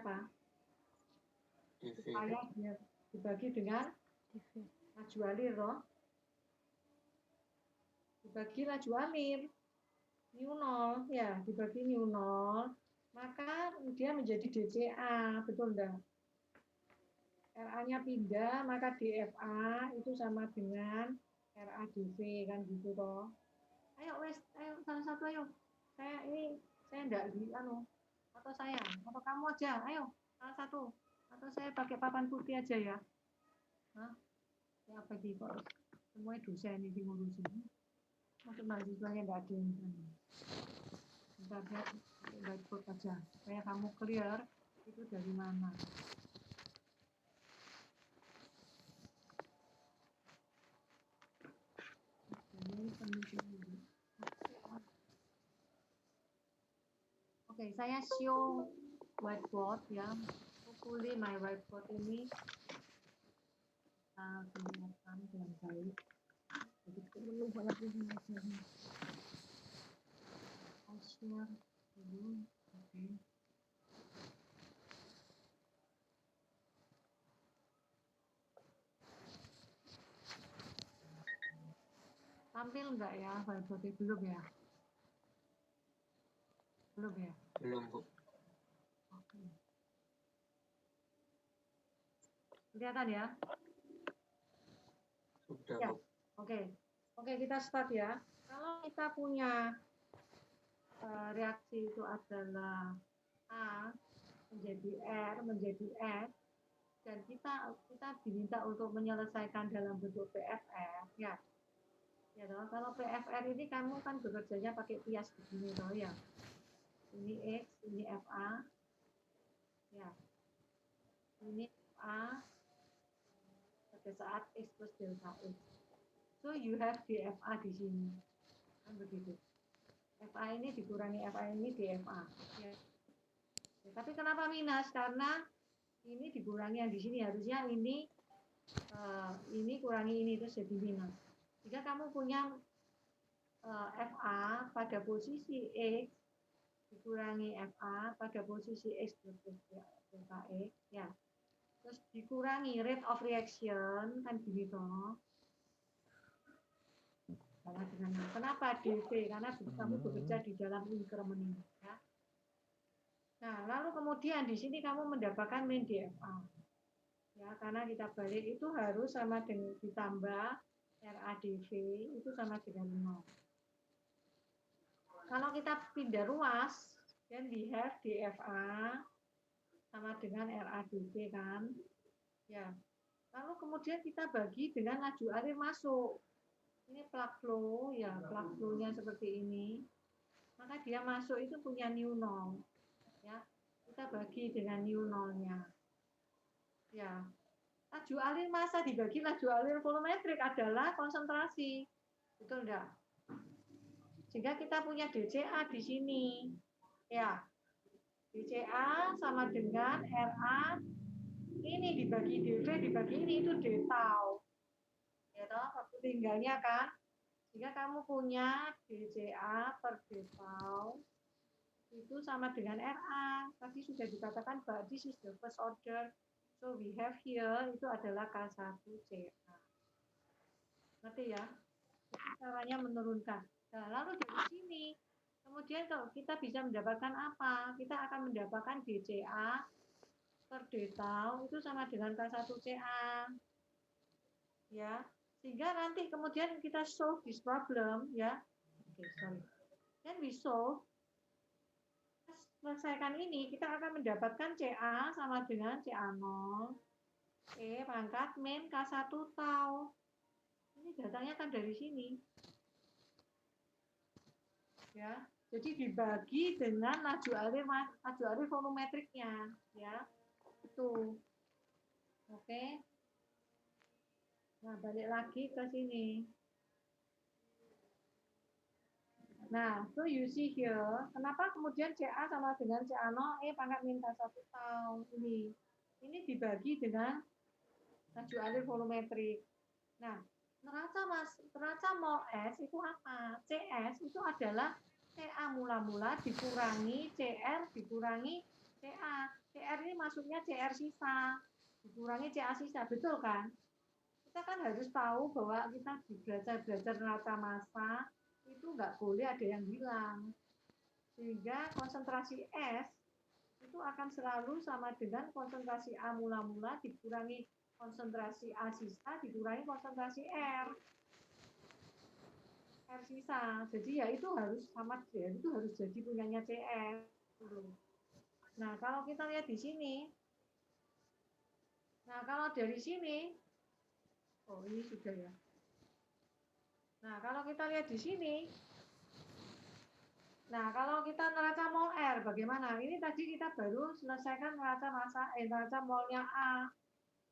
dibagi dengan laju alir loh. Dibagi laju alir nu0 ya, dibagi nu0, maka dia menjadi DCA, betul enggak? RA-nya pindah, maka DFA itu sama dengan RADV kan gitu toh. Ayo salah satu ayo. Saya enggak atau saya atau kamu aja, ayo salah satu. Atau saya pakai papan putih aja ya. Hah? Ya apa gitu kok semuanya dosen ini ngurusin. Maksud mahasiswanya enggak ada yang bentar ya, pakai whiteboard aja supaya kamu clear itu dari mana. Oke, saya show whiteboard ya. Hopefully my whiteboard ini kelihatan dengan baik. Jadi perlu banget ini. Share dulu. Oke. Tampil enggak ya whiteboard-nya? Belum ya? Belum ya? Belum, Bu. Oke. Kelihatan ya? Sudah, Ya. Bu. Oke, kita start ya. Kalau kita punya reaksi itu adalah A menjadi R menjadi S, dan kita diminta untuk menyelesaikan dalam bentuk PFR, ya. Ya toh, kalau PFR ini kamu kan bekerjanya pakai kias begini toh ya. Ini X, ini FA. Ya. Ini FA pada saat X plus delta X. So you have DFA di sini. Kan begitu. FA ini dikurangi FA ini DFA. Ya. Ya, tapi kenapa minus? Karena ini dikurangi yang di sini, harusnya ini kurangi ini terus jadi minus. Jika kamu punya FA pada posisi X dikurangi FA pada posisi X plus delta X, ya. Terus dikurangi rate of reaction, kan gini toh. Kenapa DV? Karena kamu bekerja di dalam increment ini, ya. Nah, lalu kemudian di sini kamu mendapatkan min DFA. Ya, karena kita balik itu harus sama dengan ditambah RADV itu sama dengan 0. Kalau kita pindah ruas, then we have DFA sama dengan RADV kan. Ya. Lalu kemudian kita bagi dengan laju air masuk. Ini plug flow, ya, plug flow-nya seperti ini. Maka dia masuk itu punya new 0. Ya. Kita bagi dengan new 0-nya. Ya. Laju alir massa dibagi laju alir volumetrik adalah konsentrasi. Betul enggak? Sehingga kita punya DCA di sini. Ya. DCA sama dengan RA ini dibagi DV dibagi ini itu D tau. Ya toh, waktu tinggalnya kan. Jika kamu punya DCA per D tau itu sama dengan RA. Tadi sudah dikatakan bahwa this is the first order. So we have here itu adalah K1CA. Ngerti ya? Caranya menurunkan. Nah, lalu dari sini, kemudian kalau kita bisa mendapatkan apa? Kita akan mendapatkan DCA per D tau itu sama dengan K1CA. Ya, sehingga nanti kemudian kita solve this problem, ya. Oke, sorry. Then we solve. Selesaikan ini, kita akan mendapatkan CA sama dengan CA0 pangkat min K1 tau. Ini datangnya kan dari sini. Ya, jadi dibagi dengan laju alir volumetriknya, ya. Itu. Oke. Nah, balik lagi ke sini. Nah, so you see here, kenapa kemudian CA sama dengan CA0 pangkat min K1 tau ini. Ini dibagi dengan laju alir volumetrik. Nah, neraca mol S itu apa? CS itu adalah CA mula-mula dikurangi CR dikurangi CA. CR ini maksudnya CR sisa dikurangi CA sisa, betul kan? Kita kan harus tahu bahwa kita belajar neraca massa itu nggak boleh ada yang hilang. Sehingga konsentrasi S itu akan selalu sama dengan konsentrasi A mula-mula dikurangi konsentrasi A sisa dikurangi konsentrasi R sisa. Jadi ya itu harus sama, ya itu harus jadi punyanya CR. Nah, kalau kita lihat di sini, nah kalau dari sini, oh ini sudah ya. Nah, kalau kita lihat di sini, nah kalau kita neraca mol R bagaimana? Ini tadi kita baru selesaikan neraca molnya A.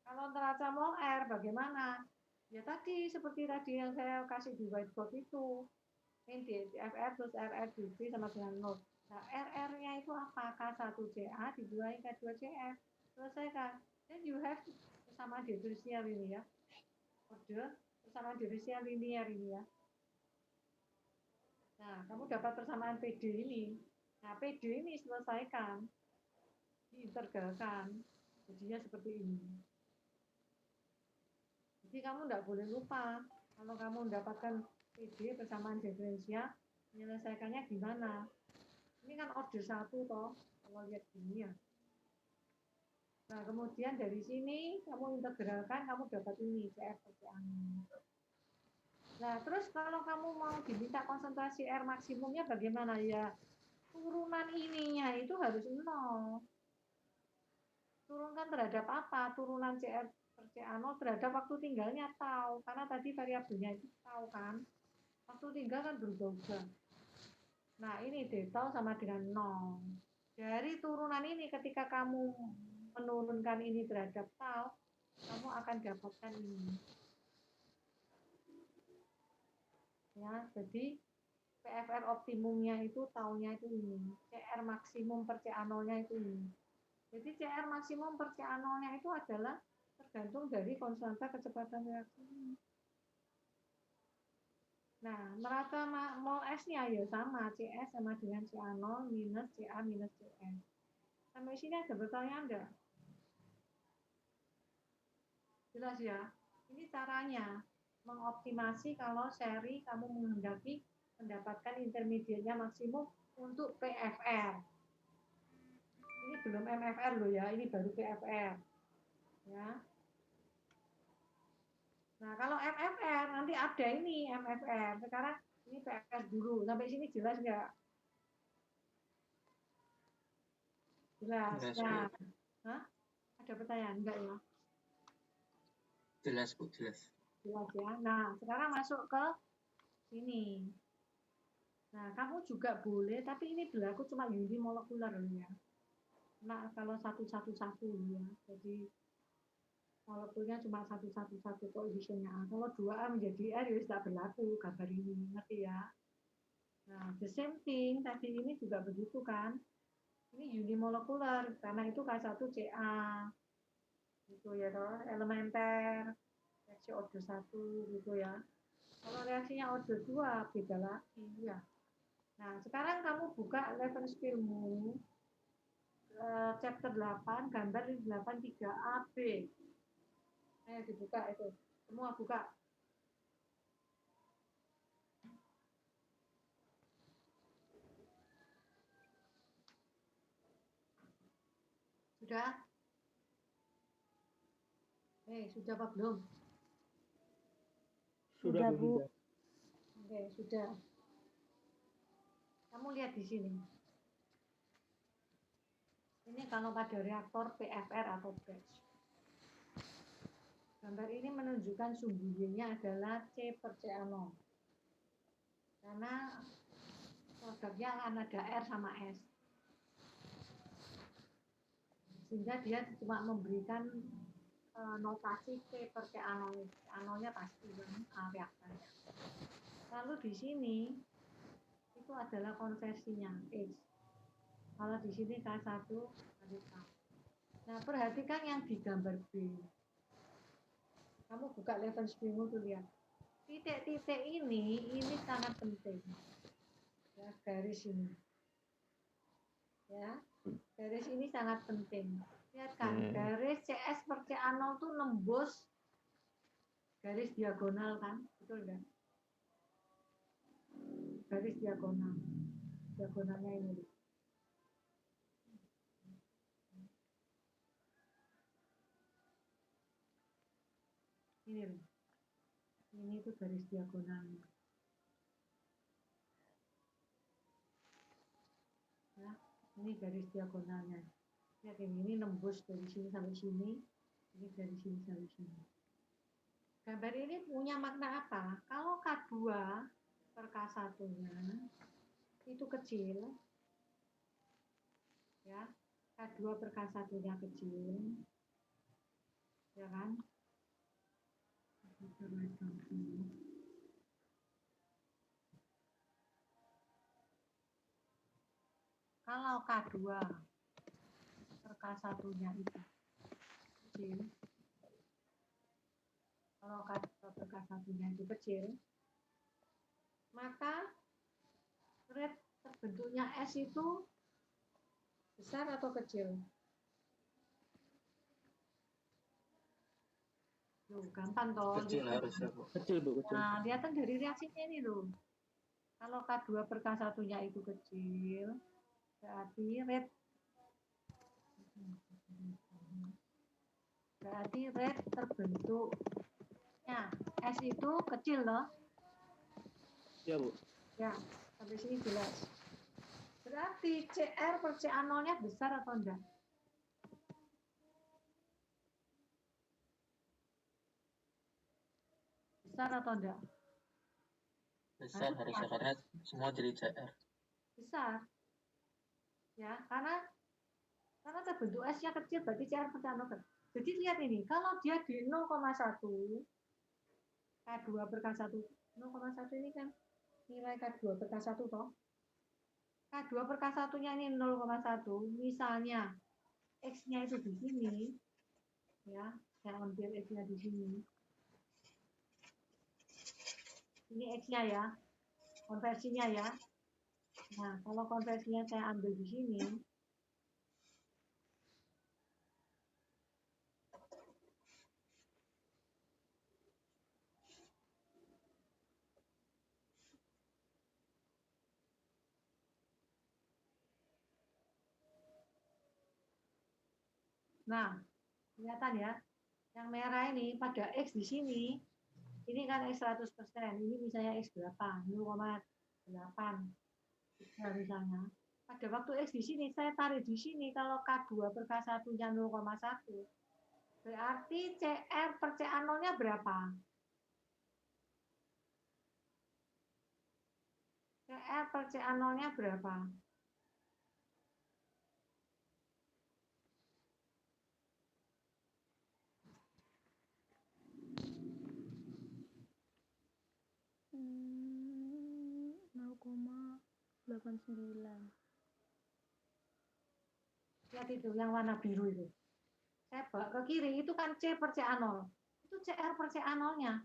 Kalau neraca mol R bagaimana? Ya tadi seperti tadi yang saya kasih di whiteboard itu. Ini FR plus RR dV sama dengan 0. Nah, RR-nya itu apa? K1CA dikurangi K2CF. Selesaikan. Then you have persamaan diferensial ini ya. Order persamaan diferensial linear ini ya. Nah, kamu dapat persamaan PD ini. Nah, PD ini selesaikan. Diintegralkan. Jadinya seperti ini. Jadi kamu tidak boleh lupa. Kalau kamu mendapatkan PD persamaan diferensial, menyelesaikannya gimana? Ini kan order 1 toh. Kalau lihat gini ya. Nah, kemudian dari sini kamu integralkan, kamu dapat ini, CF per CA. Nah, terus kalau kamu mau diminta konsentrasi R maksimumnya bagaimana ya? Turunan ininya itu harus 0. Turunkan terhadap apa? Turunan CR per CA0 terhadap waktu tinggalnya tau. Karena tadi variabelnya itu tau kan. Waktu tinggal kan berubah-ubah. Nah, ini D tau sama dengan 0. Dari turunan ini ketika kamu menurunkan ini terhadap tau, kamu akan dapatkan ini. Ya, jadi PFR optimumnya itu taunya itu ini. CR maksimum per CA0-nya itu ini. Jadi CR maksimum per CA0-nya itu adalah tergantung dari konstanta kecepatan reaksi. Nah, merata mol S-nya ya sama, CS sama dengan CA0 minus CA minus CS. Sampai sini ada pertanyaan enggak? Jelas ya? Ini caranya mengoptimasi kalau seri kamu menghendaki mendapatkan intermediate-nya maksimum untuk PFR. Ini belum MFR loh ya, ini baru PFR. Ya. Nah, kalau MFR nanti ada ini MFR. Sekarang ini PFR dulu. Sampai sini jelas nggak? Jelas. Nah, hah? Ada pertanyaan enggak ya? Jelas, Bu, jelas. Jelas ya. Nah, sekarang masuk ke sini. Nah, kamu juga boleh, tapi ini berlaku cuma unimolekular loh ya. Nah, kalau 111 ya. Jadi molekulnya cuma 111 koefisiennya A. Kalau 2A menjadi R ya tidak berlaku gambar ini, ngerti ya? Nah, the same thing tadi ini juga begitu kan? Ini unimolekular karena itu K1CA. Gitu ya toh, elementer reaksi O21 gitu ya. Kalau reaksinya O22 beda lagi ya. Nah, sekarang kamu buka reference filmmu chapter 8 gambar 83AB. Ayo dibuka itu. Semua buka. Sudah? Sudah apa belum? Sudah, Bu. Oke, sudah. Kamu lihat di sini. Ini kalau pada reaktor PFR atau batch. Gambar ini menunjukkan sumbu Y-nya adalah C per CA0. Karena produknya akan ada R sama S. Sehingga dia cuma memberikan notasi C per CA0. CA0-nya pasti kan reaktornya. Lalu di sini itu adalah konversinya H. Kalau di sini K1 kali K. Nah, perhatikan yang di gambar B. Kamu buka reference B-mu tuh lihat. Titik-titik ini sangat penting. Ya, garis ini. Ya, garis ini sangat penting. Lihat kan, garis CS per CA0 tuh nembus garis diagonal kan? Betul enggak? Garis diagonal. Diagonalnya ini. Ini tuh garis diagonalnya. Ya, ini garis diagonalnya. Lihat ini nembus dari sini sampai sini. Ini dari sini sampai sini. Gambar ini punya makna apa? Kalau K2 per K1-nya itu kecil, ya, K2 per K1-nya kecil, ya kan? Kalau K2 per K1-nya itu kecil, kalau K2 per K1-nya itu kecil, maka rate terbentuknya S itu besar atau kecil? Loh, gampang toh. Kecil harusnya, Bu. Kecil, Bu, kecil. Nah, lihat dari reaksinya ini loh. Kalau K2 per K1-nya itu kecil, berarti rate terbentuknya S itu kecil loh. Ya, Bu. Ya, sampai sini jelas. Berarti CR per CA0-nya besar atau enggak? Besar atau enggak? Besar harusnya karena semua jadi CR. Besar. Ya, karena terbentuk S-nya kecil berarti CR percaya nol. Jadi lihat ini, kalau dia di 0,1 K2 per K1 0,1 ini kan nilai K2 per K1 toh. K2 per K1 nya ini 0,1, misalnya X-nya itu di sini, ya, saya ambil X-nya di sini. Ini X-nya ya, konversinya ya. Nah, kalau konversinya saya ambil di sini, nah, kelihatan ya, yang merah ini pada X di sini, ini kan X 100%, ini misalnya X berapa? 0,8 misalnya. Pada waktu X di sini, saya tarik di sini, kalau K2 per K1-nya 0,1, berarti CR per CA0-nya berapa? CR per CA0-nya berapa? Hmm, 0,89. Lihat itu, yang warna biru itu. Saya bawa ke kiri, itu kan C per CA0. Itu CR per CA0-nya.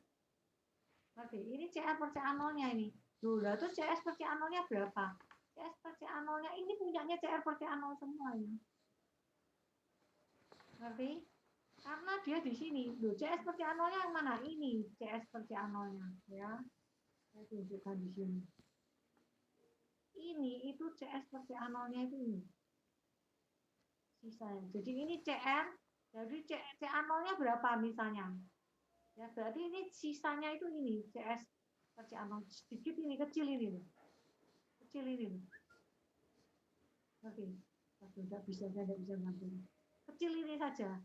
Oke, ini CR per CA0-nya ini. Loh, terus CS per CA0-nya berapa? CS per CA0-nya ini punyanya CR per CA0 semua ini. Ngerti? Karena dia di sini. Loh, CS per CA0-nya yang mana? Ini CS per CA0-nya. Ya, saya tunjukkan di sini. Ini, itu CS per CA0-nya itu ini. Sisanya. Jadi ini CR, jadi CA0-nya berapa misalnya? Ya, berarti ini sisanya itu ini, CS per CA0. Sedikit ini, kecil ini. Kecil ini. Oke. Tidak bisa, saya tidak bisa bantu. Kecil ini saja.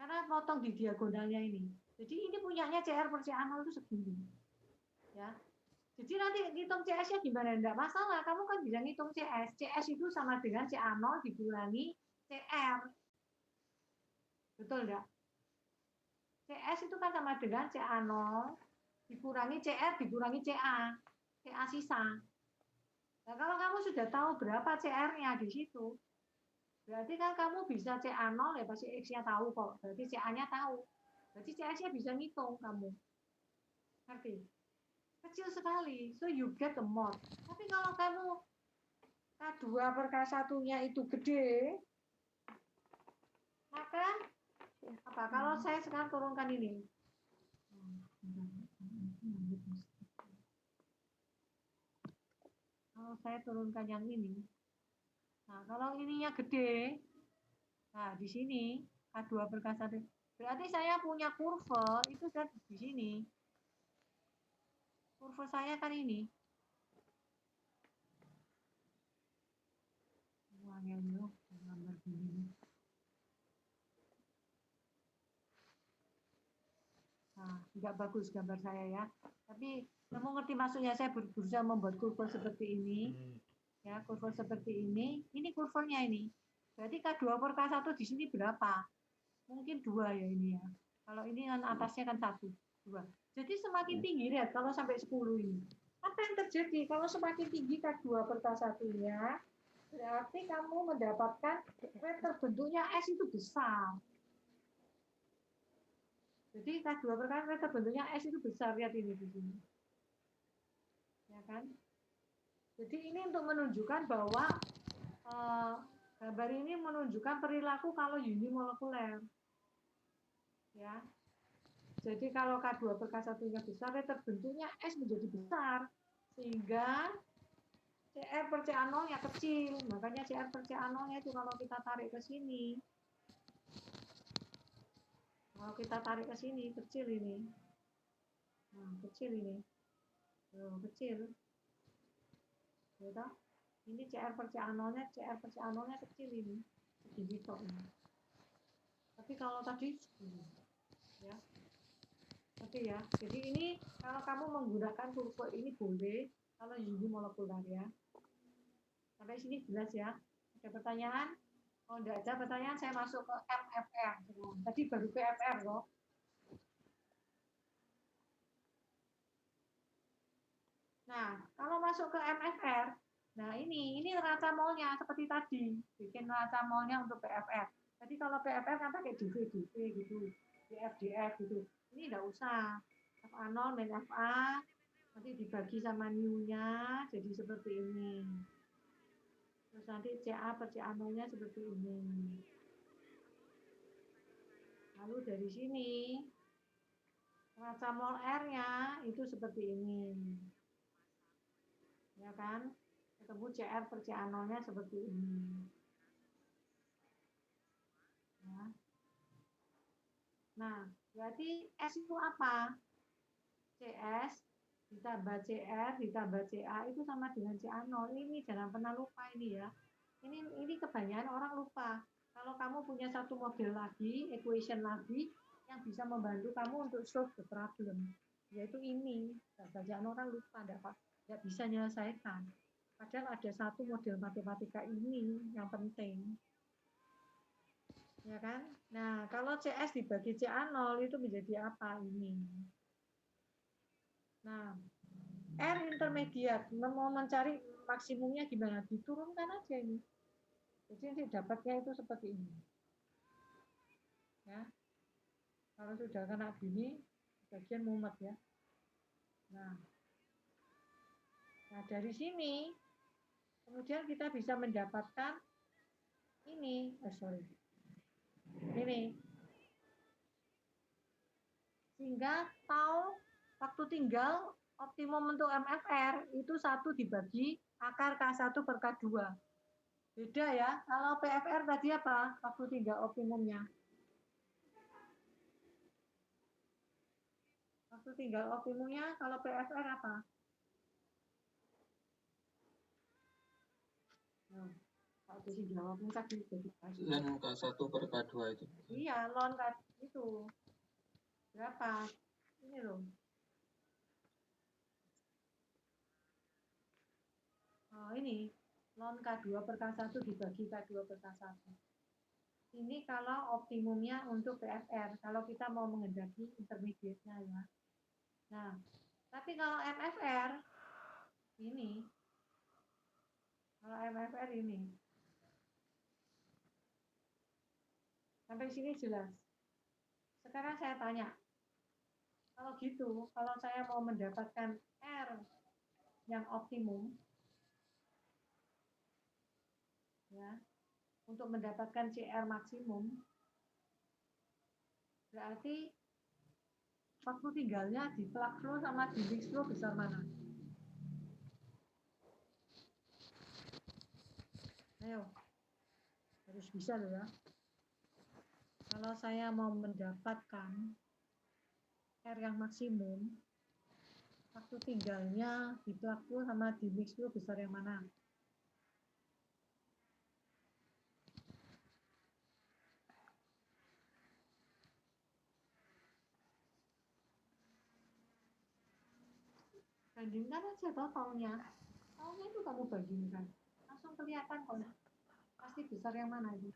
Karena potong di diagonalnya ini. Jadi ini punyanya CR per CA0 itu segini. Ya. Jadi nanti ngitung CS-nya gimana? Enggak masalah, kamu kan bisa ngitung CS. CS itu sama dengan CA0 dikurangi CR. Betul enggak? CS itu kan sama dengan CA0 dikurangi CR dikurangi CA. CA sisa. Nah, kalau kamu sudah tahu berapa CR-nya di situ, berarti kan kamu bisa CA0 ya pasti X-nya tahu kok. Berarti CA-nya tahu. Berarti CS-nya bisa ngitung kamu. Ngerti? Kecil sekali, so you get the more. Tapi kalau kamu K2 per K1-nya itu gede, maka apa? Kalau saya sekarang turunkan ini. Kalau saya turunkan yang ini. Nah, kalau ininya gede, nah di sini K2 per K1, berarti saya punya kurva itu kan di sini. Kurva saya kan ini. Gambar begini. Nah, tidak bagus gambar saya ya. Tapi kamu ngerti maksudnya, saya berusaha membuat kurva seperti ini. Ya, kurva seperti ini. Ini kurvanya ini. Berarti K2 per K1 di sini berapa? Mungkin 2 ya ini ya. Kalau ini kan atasnya kan 1, 2. Jadi semakin tinggi, lihat kalau sampai 10 ini. Apa yang terjadi? Kalau semakin tinggi K2 per K1-nya, berarti kamu mendapatkan rate terbentuknya S itu besar. Jadi K2 per K1 rate terbentuknya S itu besar, lihat ini di sini. Ya kan? Jadi ini untuk menunjukkan bahwa gambar ini menunjukkan perilaku kalau unimolekuler. Ya. Jadi kalau K2 per K1-nya besar, terbentuknya S menjadi besar. Sehingga CR per CA0-nya kecil. Makanya CR per CA0-nya itu kalau kita tarik ke sini. Kalau kita tarik ke sini, kecil ini. Nah, kecil ini. Kecil. Ya, ini CR per CA0-nya kecil ini. Segini tok ini. Tapi kalau tadi, ya. Oke ya. Jadi ini kalau kamu menggunakan kurva ini boleh kalau uji molekuler ya. Sampai sini jelas ya. Ada pertanyaan? Oh, enggak ada pertanyaan, saya masuk ke MFR. Tadi baru PFR loh. Nah, kalau masuk ke MFR, nah ini racemolnya seperti tadi, bikin racemolnya untuk PFR. Jadi kalau PFR kan pakai DV gitu, DF gitu. Ini enggak usah. FA0 min FA, nanti dibagi sama mu-nya, jadi seperti ini. Terus nanti CA per CA0-nya seperti ini. Lalu dari sini, racemol R-nya itu seperti ini. Ya kan? Ketemu CR per CA0-nya seperti ini. Ya. Nah, berarti S itu apa? CS ditambah CR ditambah CA itu sama dengan CA0. Ini jangan pernah lupa ini ya. Ini kebanyakan orang lupa. Kalau kamu punya satu model lagi, equation lagi, yang bisa membantu kamu untuk solve the problem, yaitu ini. Banyak orang lupa, tidak bisa menyelesaikan. Padahal ada satu model matematika ini yang penting. Ya kan? Nah, kalau CS dibagi CA0 itu menjadi apa ini? Nah, R intermediate, mau mencari maksimumnya gimana? Diturunkan aja ini. Jadi nanti dapatnya itu seperti ini. Ya. Kalau sudah kena gini, bagian mumet ya. Nah, dari sini, kemudian kita bisa mendapatkan ini. Ini. Sehingga tahu waktu tinggal optimum untuk MFR itu 1 dibagi akar K1 per K2. Beda ya. Kalau PFR tadi apa? Waktu tinggal optimumnya. Waktu tinggal optimumnya kalau PFR apa? Kalau dijawabnya tadi jadi ln K1 per K2 itu. Iya, ln K itu. Berapa? Ini loh. Oh, ini ln K2 per K1 dibagi K2 per K1. Ini kalau optimumnya untuk PFR, kalau kita mau menghendaki intermediate-nya ya. Nah, tapi kalau MFR ini, kalau MFR ini, sampai sini jelas. Sekarang saya tanya, kalau gitu, kalau saya mau mendapatkan R yang optimum, ya, untuk mendapatkan CR maksimum, berarti waktu tinggalnya di plug flow sama di mix flow besar mana? Ayo, harus bisa loh ya. Kalau saya mau mendapatkan R yang maksimum, waktu tinggalnya di plug flow sama di mix flow besar yang mana? Bandingkan aja toh tahunnya. Tahunnya itu kamu bandingkan. Langsung kelihatan kok. Pasti besar yang mana itu.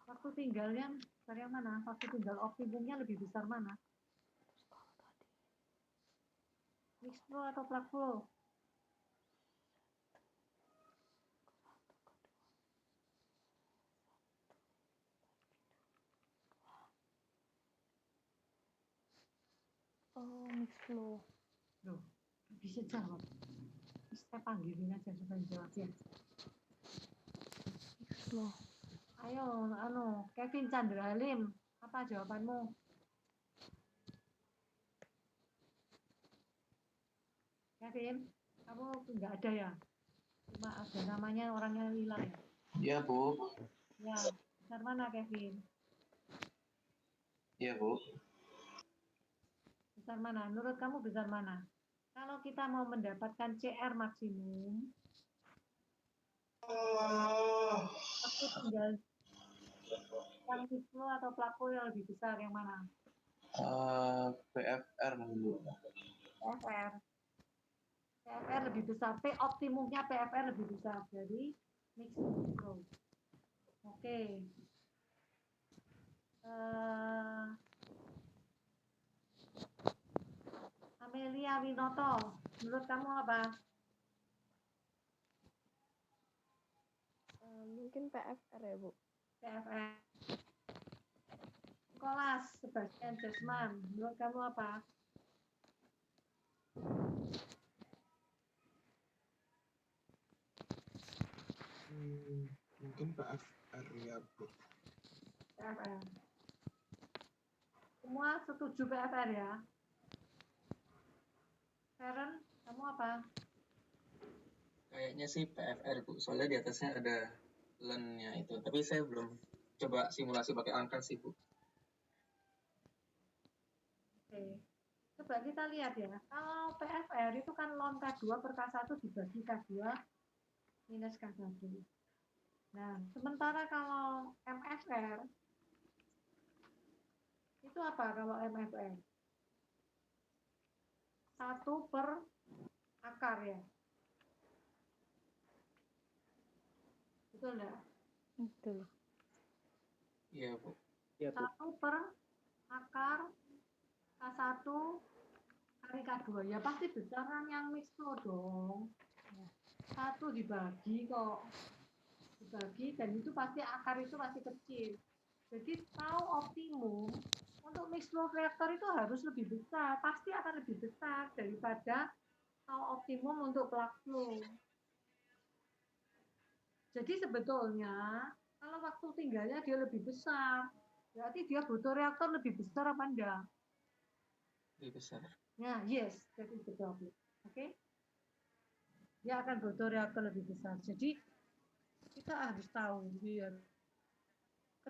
Waktu tinggalnya besar yang mana? Waktu tinggal optimumnya lebih besar mana? Mix flow atau plug flow? Oh, mix flow. Loh, bisa jawab. Saya panggilin aja supaya jawab ya. Mix flow. Ayo, Kevin Chandra Halim, apa jawabanmu? Kevin, kamu nggak ada ya? Cuma ada namanya orangnya hilang ya? Iya, Bu. Ya, besar mana Kevin? Iya, Bu. Besar mana? Menurut kamu besar mana? Kalau kita mau mendapatkan CR maksimum, waktu tinggal antara mix flow atau plug flow yang lebih besar, yang mana? PFR dulu. PFR. PFR lebih besar. P optimumnya PFR lebih besar dari mix flow. Oke. Amelia Winoto, menurut kamu apa? Mungkin PFR ya, Bu. PFR. Nicholas Sebastian Jasman, menurut kamu apa? Mungkin PFR ya, Bu. PFR. Semua setuju PFR ya? Karen, kamu apa? Kayaknya sih PFR, Bu. Soalnya di atasnya ada LEN-nya itu. Tapi saya belum coba simulasi pakai angka sih, Bu. Oke. Coba kita lihat ya. Kalau PFR itu kan ln K2 per K1 dibagi K2 minus K1. Nah, sementara kalau MFR itu apa kalau MFR? 1 per akar ya. Betul enggak? Betul. Iya, Bu. 1 per akar K1 kali K2. Ya pasti besaran yang mix flow dong. 1 dibagi kok. Dibagi dan itu pasti akar itu masih kecil. Jadi tahu optimum untuk mix flow reaktor itu harus lebih besar. Pasti akan lebih besar daripada tahu optimum untuk plug flow. Jadi sebetulnya kalau waktu tinggalnya dia lebih besar, berarti dia butuh reaktor lebih besar apa enggak? Lebih besar. Nah, yes, that is the problem. Oke? Dia akan butuh reaktor lebih besar. Jadi kita harus tahu biar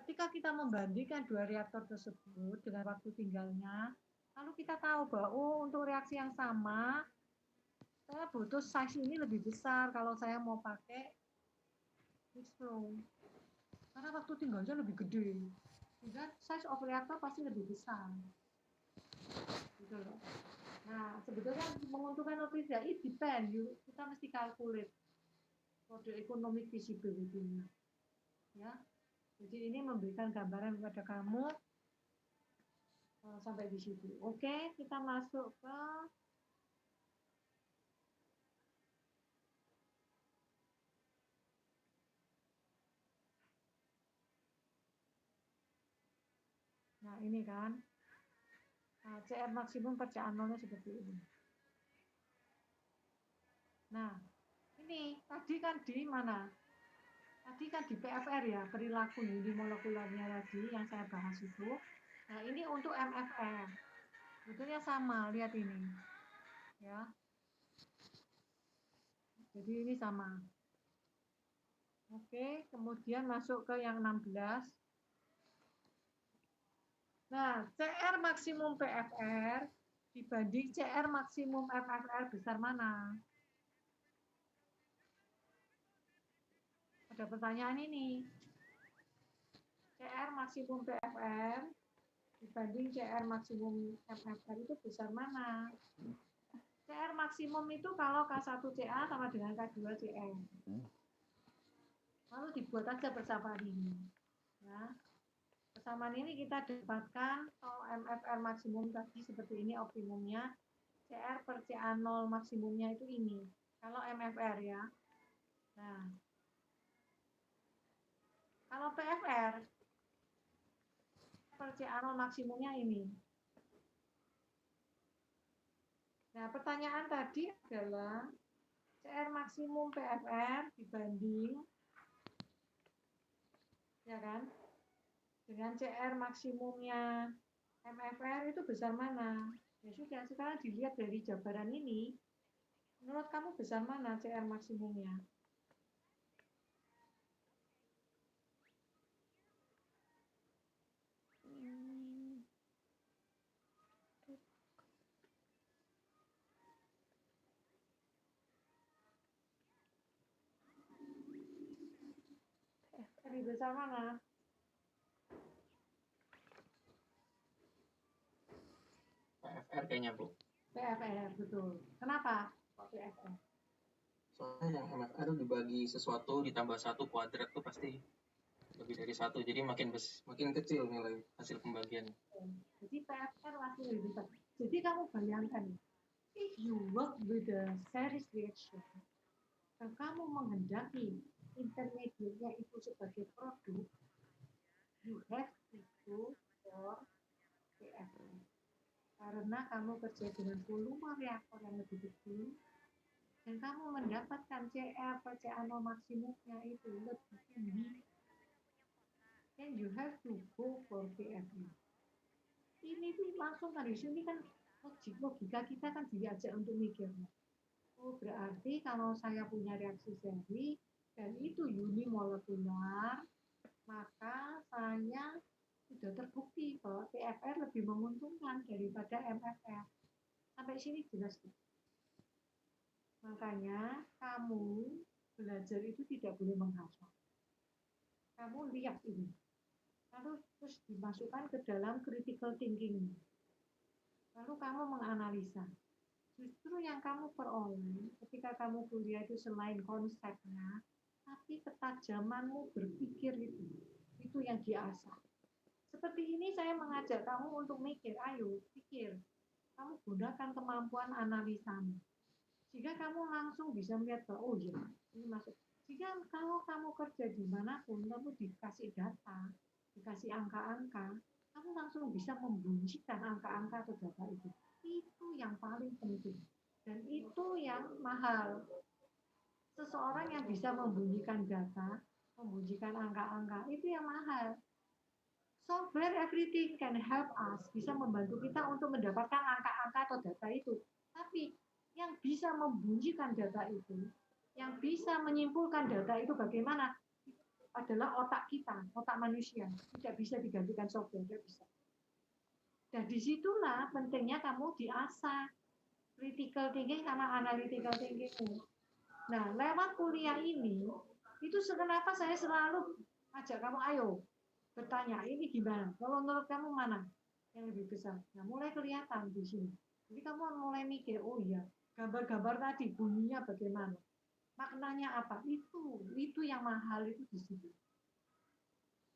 ketika kita membandingkan dua reaktor tersebut dengan waktu tinggalnya, lalu kita tahu bahwa untuk reaksi yang sama, saya butuh size ini lebih besar kalau saya mau pakai mix flow. Karena waktu tinggalnya lebih gede. Sehingga size of reaktor pasti lebih besar. Gitu loh. Nah, sebetulnya menguntungkan atau tidak, it depend. Kita mesti calculate kode economic feasibility-nya. Ya. Jadi ini memberikan gambaran kepada kamu sampai di situ. Oke, kita masuk ke nah ini kan CR maksimum per CA0-nya seperti ini. Nah, ini tadi kan di mana? Tadi kan di PFR ya, perilaku unimolekularnya tadi yang saya bahas itu. Nah, ini untuk MFR. Sebetulnya sama, lihat ini. Ya. Jadi ini sama. Oke, kemudian masuk ke yang 16. Nah, CR maksimum PFR dibanding CR maksimum MFR besar mana? Ada pertanyaan ini. CR maksimum PFR dibanding CR maksimum MFR itu besar mana? CR maksimum itu kalau K1CA sama dengan K2CM. Lalu dibuat aja persamaan ini. Ya. Persamaan ini kita dapatkan kalau MFR maksimum tadi seperti ini optimumnya, CR per CA0 maksimumnya itu ini. Kalau MFR ya. Nah, kalau PFR per CA0 maksimumnya ini. Nah, pertanyaan tadi adalah CR maksimum PFR dibanding ya kan? Dengan CR maksimumnya MFR itu besar mana? Ya sudah, sekarang dilihat dari jabaran ini. Menurut kamu besar mana CR maksimumnya? Lebih besar mana? PFR kayaknya, Bu. PFR, betul. Kenapa kok PFR? Soalnya yang MFR dibagi sesuatu ditambah 1 kuadrat tuh pasti lebih dari 1. Jadi makin kecil nilai hasil pembagian. Jadi PFR masih lebih besar. Jadi kamu bayangkan, if you work with the series reaction, dan kamu menghendaki intermediate-nya itu sebagai produk, you have to go for PFR. Karena kamu kerja dengan volume reaktor yang lebih kecil, dan kamu mendapatkan CR atau CA0 maksimumnya itu lebih tinggi, then you have to go for PFR. Ini tuh langsung kan di sini kan logika kita kan diajak untuk mikirnya. Oh, berarti kalau saya punya reaksi seri dan itu unimolekular, maka saya sudah terbukti bahwa PFR lebih menguntungkan daripada MFR. Sampai sini jelas. Makanya kamu belajar itu tidak boleh menghafal. Kamu lihat ini. Lalu terus dimasukkan ke dalam critical thinking. Lalu kamu menganalisa. Justru yang kamu peroleh ketika kamu kuliah itu selain konsepnya, tapi ketajamanmu berpikir itu yang diasah. Seperti ini saya mengajak kamu untuk mikir, ayo pikir, kamu gunakan kemampuan analisamu. Sehingga kamu langsung bisa melihat bahwa, oh iya, ini masuk. Jika kalau kamu kerja dimanapun, kamu dikasih data, dikasih angka-angka, kamu langsung bisa membunyikan angka-angka atau data itu. Itu yang paling penting. Dan itu yang mahal. Seseorang yang bisa membunyikan data, membunyikan angka-angka, itu yang mahal. Software everything can help us, bisa membantu kita untuk mendapatkan angka-angka atau data itu. Tapi yang bisa membunyikan data itu, yang bisa menyimpulkan data itu bagaimana? Adalah otak kita, otak manusia. Tidak bisa digantikan software, tidak bisa. Dan disitulah pentingnya kamu diasah critical thinking sama analytical thinking. Nah, lewat kuliah ini, itu kenapa saya selalu ajak kamu, ayo bertanya, ini gimana? Kalau menurut kamu mana yang lebih besar? Nah, mulai kelihatan di sini. Jadi kamu mulai mikir, oh iya, gambar-gambar tadi bunyinya bagaimana? Maknanya apa? Itu yang mahal itu di sini.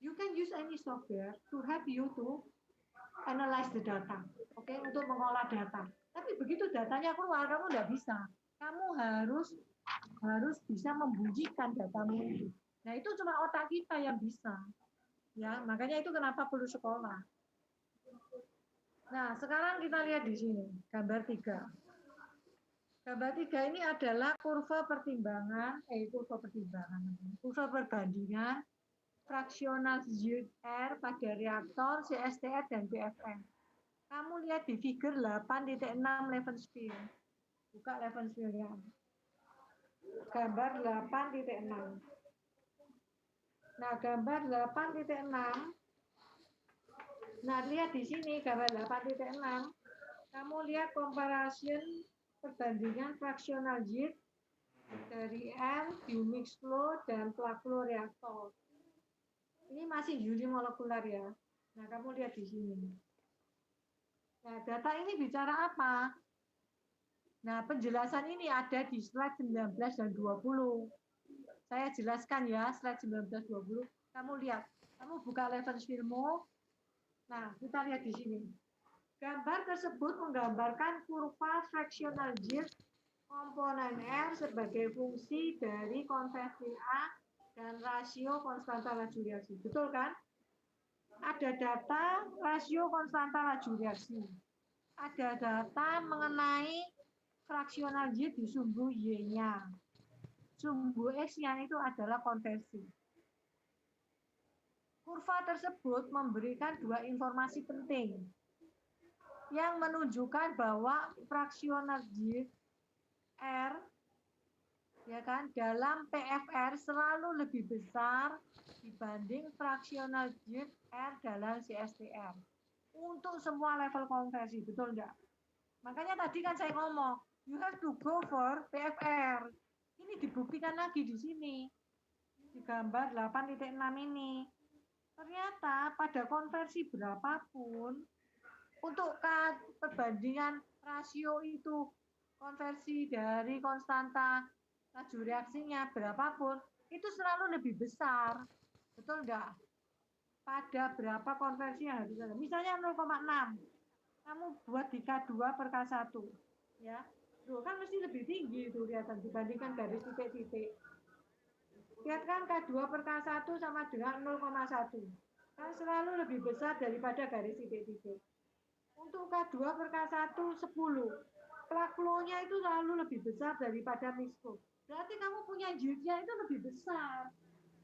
You can use any software to help you to analyze the data, oke, untuk mengolah data. Tapi begitu datanya keluar, kamu nggak bisa. Kamu harus bisa membunyikan datamu itu. Nah, itu cuma otak kita yang bisa. Ya, makanya itu kenapa perlu sekolah. Nah, sekarang kita lihat di sini, gambar 3. Gambar 3 ini adalah kurva perbandingan fraksional yield R pada reaktor, CSTR, dan BFR. Kamu lihat di figure 8.6 Levenspiel. Buka Levenspiel ya. Gambar 8.6. Nah, gambar 8.6. Nah, lihat di sini gambar 8.6. Kamu lihat comparison perbandingan fraksional yield dari R, mixed flow, dan plug flow reaktor. Ini masih unimolekular ya. Nah, kamu lihat di sini. Nah, data ini bicara apa? Nah, penjelasan ini ada di slide 19 dan 20. Saya jelaskan ya, slide 19 20. Kamu lihat, kamu buka Levenspielmu. Nah, kita lihat di sini. Gambar tersebut menggambarkan kurva fractional yield komponen R sebagai fungsi dari konversi A dan rasio konstanta laju reaksi. Betul kan? Ada data rasio konstanta laju reaksi. Ada data mengenai fraksional yield di sumbu Y-nya. Sumbu X-nya itu adalah konversi. Kurva tersebut memberikan 2 informasi penting yang menunjukkan bahwa fraksional yield R ya kan dalam PFR selalu lebih besar dibanding fraksional yield R dalam CSTR untuk semua level konversi, betul enggak? Makanya tadi kan saya ngomong, you have to go for PFR. Ini dibuktikan lagi di sini. Di gambar 8.6 ini. Ternyata pada konversi berapapun, untuk perbandingan rasio itu konversi dari konstanta laju reaksinya berapapun itu selalu lebih besar, betul enggak? Pada berapa konversi yang harus ada. Misalnya 0,6, kamu buat di K2 per K1, ya. Tuh, kan mesti lebih tinggi itu kelihatan dibandingkan garis titik-titik. Lihat kan K2 per K1 sama dengan 0,1. Kan selalu lebih besar daripada garis titik-titik. Untuk K2 per K1 10. Plug flow-nya itu selalu lebih besar daripada mix flow. Berarti kamu punya yield-nya itu lebih besar.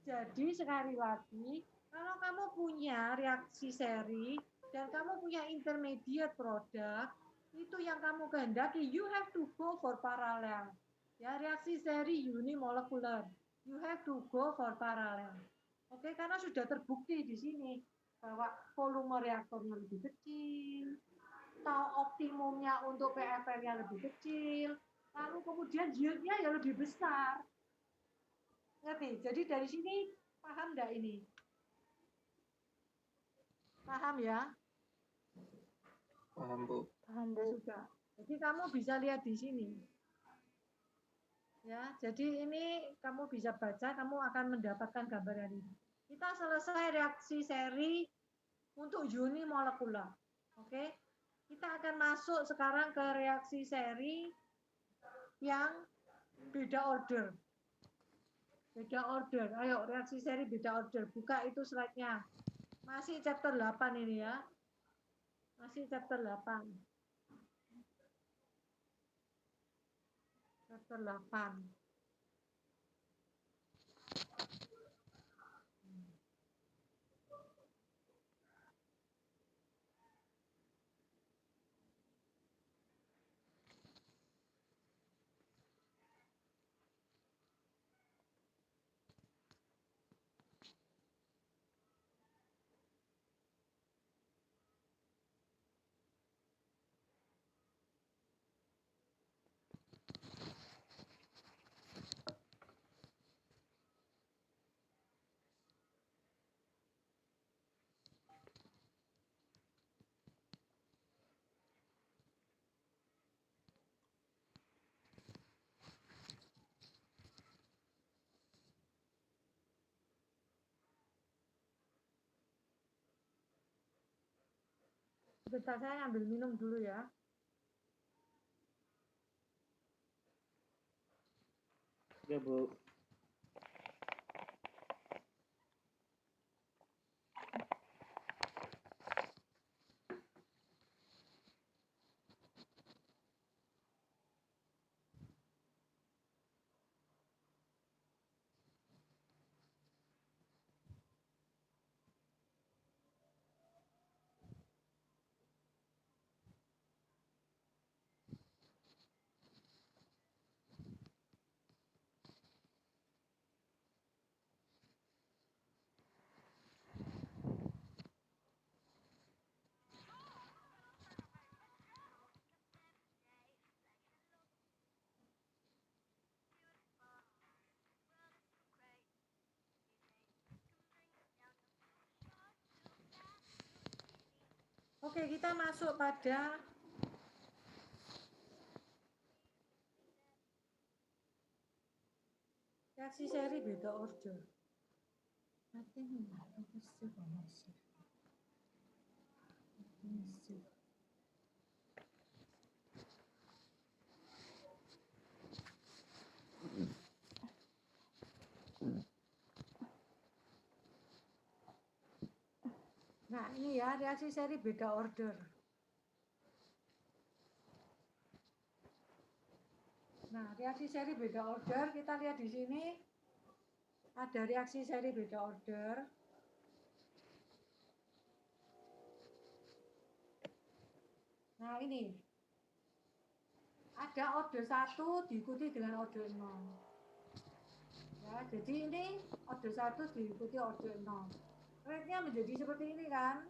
Jadi sekali lagi, kalau kamu punya reaksi seri dan kamu punya intermediate product, itu yang kamu kehendaki, you have to go for parallel. Ya, reaksi seri unimolecular. You have to go for parallel. Oke, karena sudah terbukti di sini bahwa volume reaktornya lebih kecil, atau optimumnya untuk PFR-nya lebih kecil, lalu kemudian yield-nya ya lebih besar. Ngerti? Jadi dari sini paham enggak ini? Paham ya? Paham, Bu. Paham, Bu. Sudah. Jadi kamu bisa lihat di sini. Ya, jadi ini kamu bisa baca, kamu akan mendapatkan gambaran ini. Kita selesai reaksi seri untuk unimolekular. Oke? Kita akan masuk sekarang ke reaksi seri yang beda order. Beda order. Ayo, reaksi seri beda order. Buka itu slide-nya. Masih chapter 8 ini ya. Masih chapter 8. Chapter 8. Sebentar, saya ambil minum dulu ya. Ya, Bu. Oke, kita masuk pada reaksi seri beda order. Nah, ini ya reaksi seri beda order. Nah, reaksi seri beda order, kita lihat di sini ada reaksi seri beda order. Nah, ini. Ada order 1 diikuti dengan order 0. Ya, jadi ini order 1 diikuti order 0. Rate-nya menjadi seperti ini kan?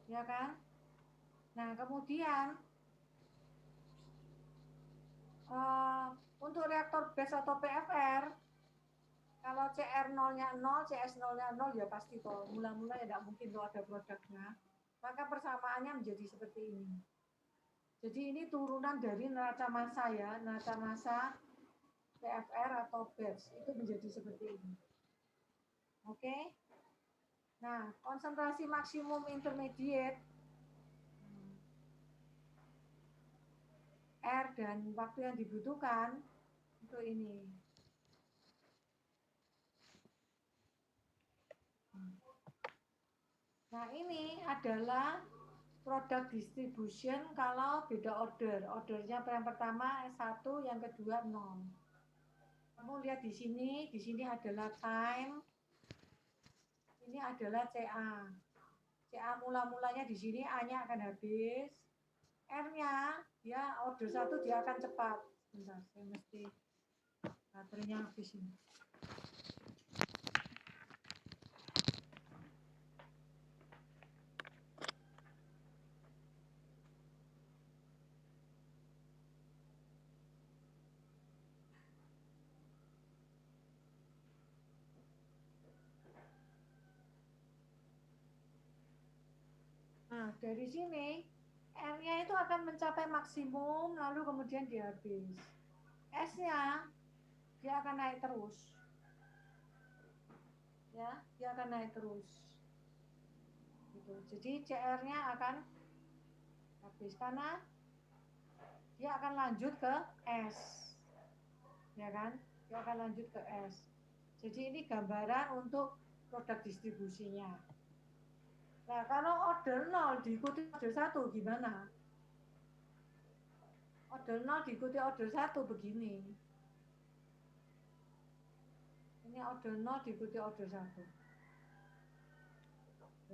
Ya kan? Nah, kemudian untuk reaktor base atau PFR, Kalau CR0-nya 0, CS0-nya 0 ya pasti toh. Mula-mula ya tidak mungkin tuh ada produknya. Maka persamaannya menjadi seperti ini. Jadi ini turunan dari neraca massa ya, neraca massa PFR atau batch itu menjadi seperti ini. Oke. Nah, konsentrasi maksimum intermediate R dan waktu yang dibutuhkan untuk ini. Nah, ini adalah product distribution kalau beda order. Ordernya yang pertama 1, yang kedua 0. Kamu lihat di sini adalah time, ini adalah CA. CA mula-mulanya di sini A-nya akan habis. R-nya dia order 1 dia akan cepat. Sebentar, saya mesti baterainya habis ini. Nah, dari sini R-nya itu akan mencapai maksimum, lalu kemudian dia habis. S-nya dia akan naik terus. Ya, dia akan naik terus. Gitu. Jadi CR-nya akan habis karena dia akan lanjut ke S. Ya kan? Dia akan lanjut ke S. Jadi ini gambaran untuk produk distribusinya. Nah, kalau order 0 diikuti order 1 gimana? Order 0 diikuti order 1 begini. Ini order 0 diikuti order 1.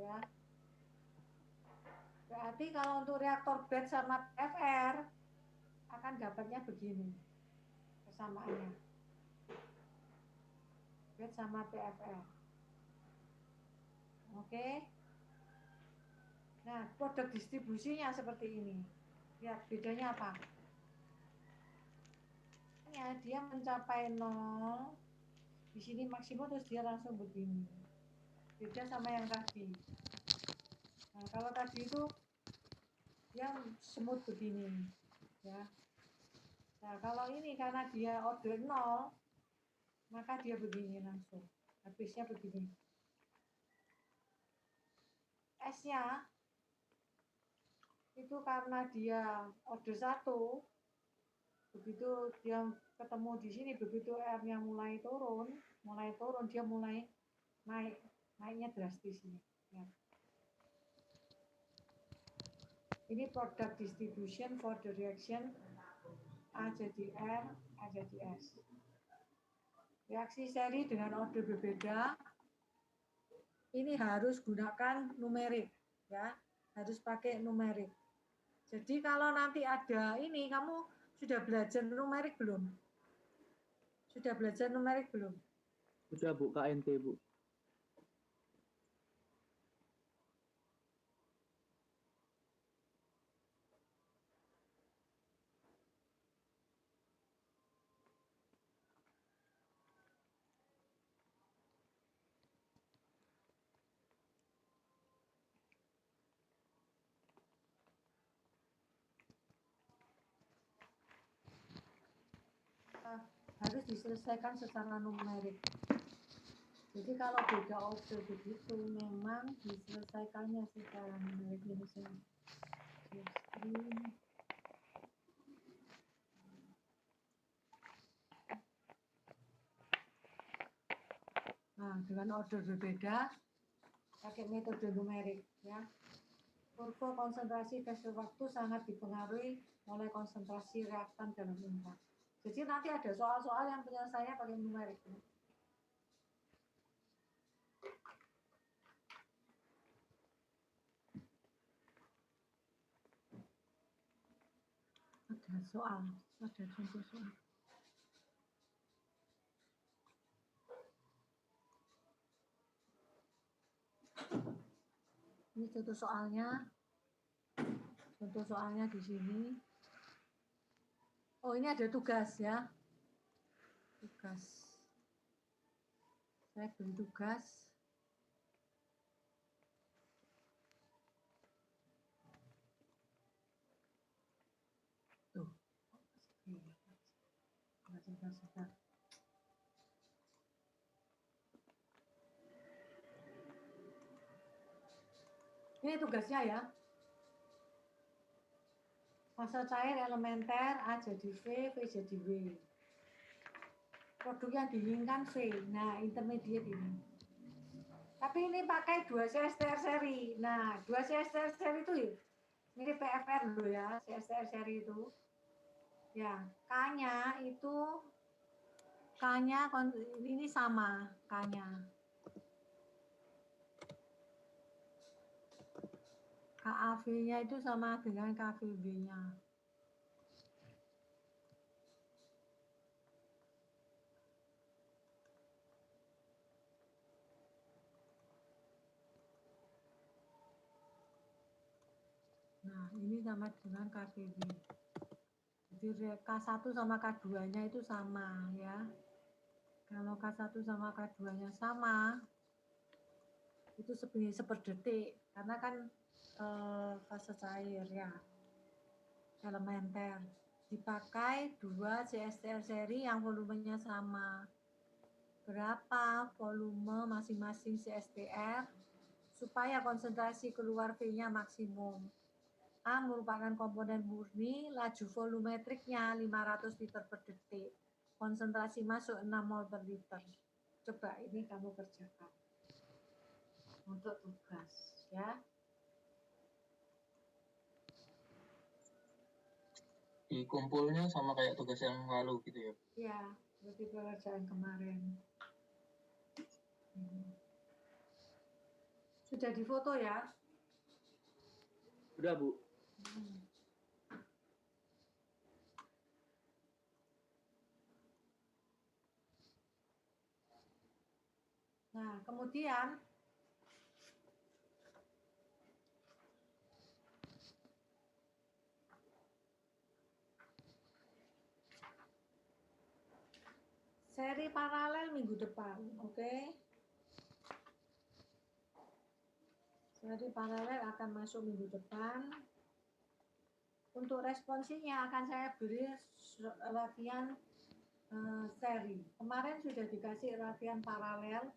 Ya. Berarti kalau untuk reaktor batch sama PFR akan dapatnya begini persamaannya. Batch sama PFR. Oke. Nah, produk distribusinya seperti ini. Lihat bedanya apa? Ya, dia mencapai 0. Di sini maksimum terus dia langsung begini. Beda sama yang tadi. Nah, kalau tadi itu dia smooth begini. Ya. Nah, kalau ini karena dia order 0, maka dia begini langsung. Habisnya begini. S-nya itu karena dia order 1, begitu dia ketemu di sini, begitu R-nya mulai turun, dia mulai naiknya drastis ini. Ya. Ini product distribution for the reaction A jadi R, A jadi S. Reaksi seri dengan order berbeda, ini harus gunakan numerik, ya, harus pakai numerik. Jadi kalau nanti ada ini, kamu sudah belajar numerik belum? Sudah belajar numerik belum? Sudah Bu, KNT Bu. Harus diselesaikan secara numerik. Jadi kalau beda order begitu memang diselesaikannya secara numerik. Ini saya screen. Nah, dengan order berbeda pakai metode numerik, ya. Kurva konsentrasi fase waktu sangat dipengaruhi oleh konsentrasi reaktan dalam intak. Jadi nanti ada soal-soal yang penyelesaiannya pakai numerik. Ada soal, ada contoh soal. Ini contoh soalnya. Contoh soalnya di sini. Oh, ini ada tugas ya. Tugas. Saya beri tugas. Tuh. Sebentar. Ini tugasnya ya. Fase cair elementer A jadi V, V jadi W. Produk yang diinginkan V. Nah, intermediate ini. Tapi ini pakai 2 CSTR seri. Nah, 2 CSTR seri itu mirip PFR loh ya, CSTR seri itu. Ya, K-nya itu K-nya ini sama K-nya. KAV-nya itu sama dengan KVB-nya. Nah, ini sama dengan KVB. Jadi K1 sama K2-nya itu sama ya. Kalau K1 sama K2-nya sama, itu sebenarnya seperdetik. Karena kan fase cair ya, elementer. Dipakai 2 CSTR seri yang volumenya sama. Berapa volume masing-masing CSTR supaya konsentrasi keluar V-nya maksimum. A merupakan komponen murni, laju volumetriknya 500 liter per detik. Konsentrasi masuk 6 mol per liter. Coba ini kamu kerjakan untuk tugas ya. Dikumpulnya sama kayak tugas yang lalu gitu ya? Iya, seperti pekerjaan kemarin. Sudah difoto ya? Udah, Bu. Nah, kemudian seri paralel minggu depan, oke? Seri paralel akan masuk minggu depan. Untuk responsinya akan saya beri latihan seri. Kemarin sudah dikasih latihan paralel.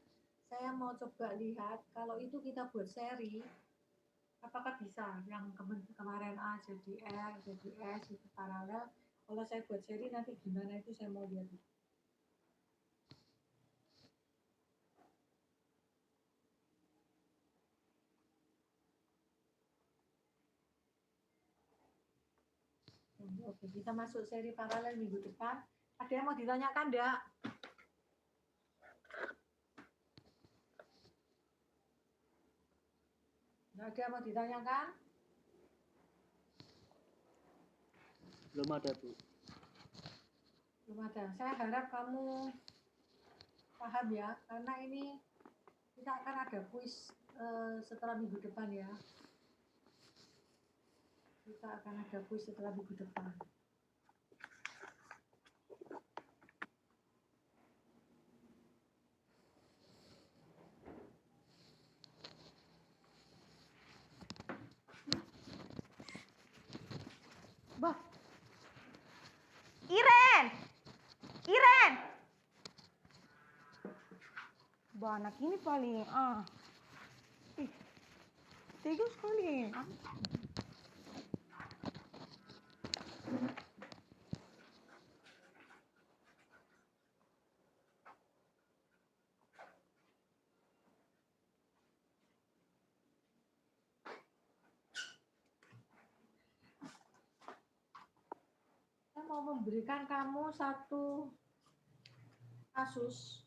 Saya mau coba lihat kalau itu kita buat seri, apakah bisa yang kemarin A jadi R jadi S itu paralel. Kalau saya buat seri nanti gimana itu saya mau lihat. Oke, kita masuk seri paralel minggu depan. Ada yang mau ditanyakan enggak? Enggak ada yang mau ditanyakan? Belum ada, Bu. Belum ada. Saya harap kamu paham ya, karena ini kita akan ada kuis setelah minggu depan ya. Kita akan ada kuis setelah minggu depan. Bah. Iren. Iren. Bah, anak ini paling ih, tega sekali. Saya mau memberikan kamu satu kasus.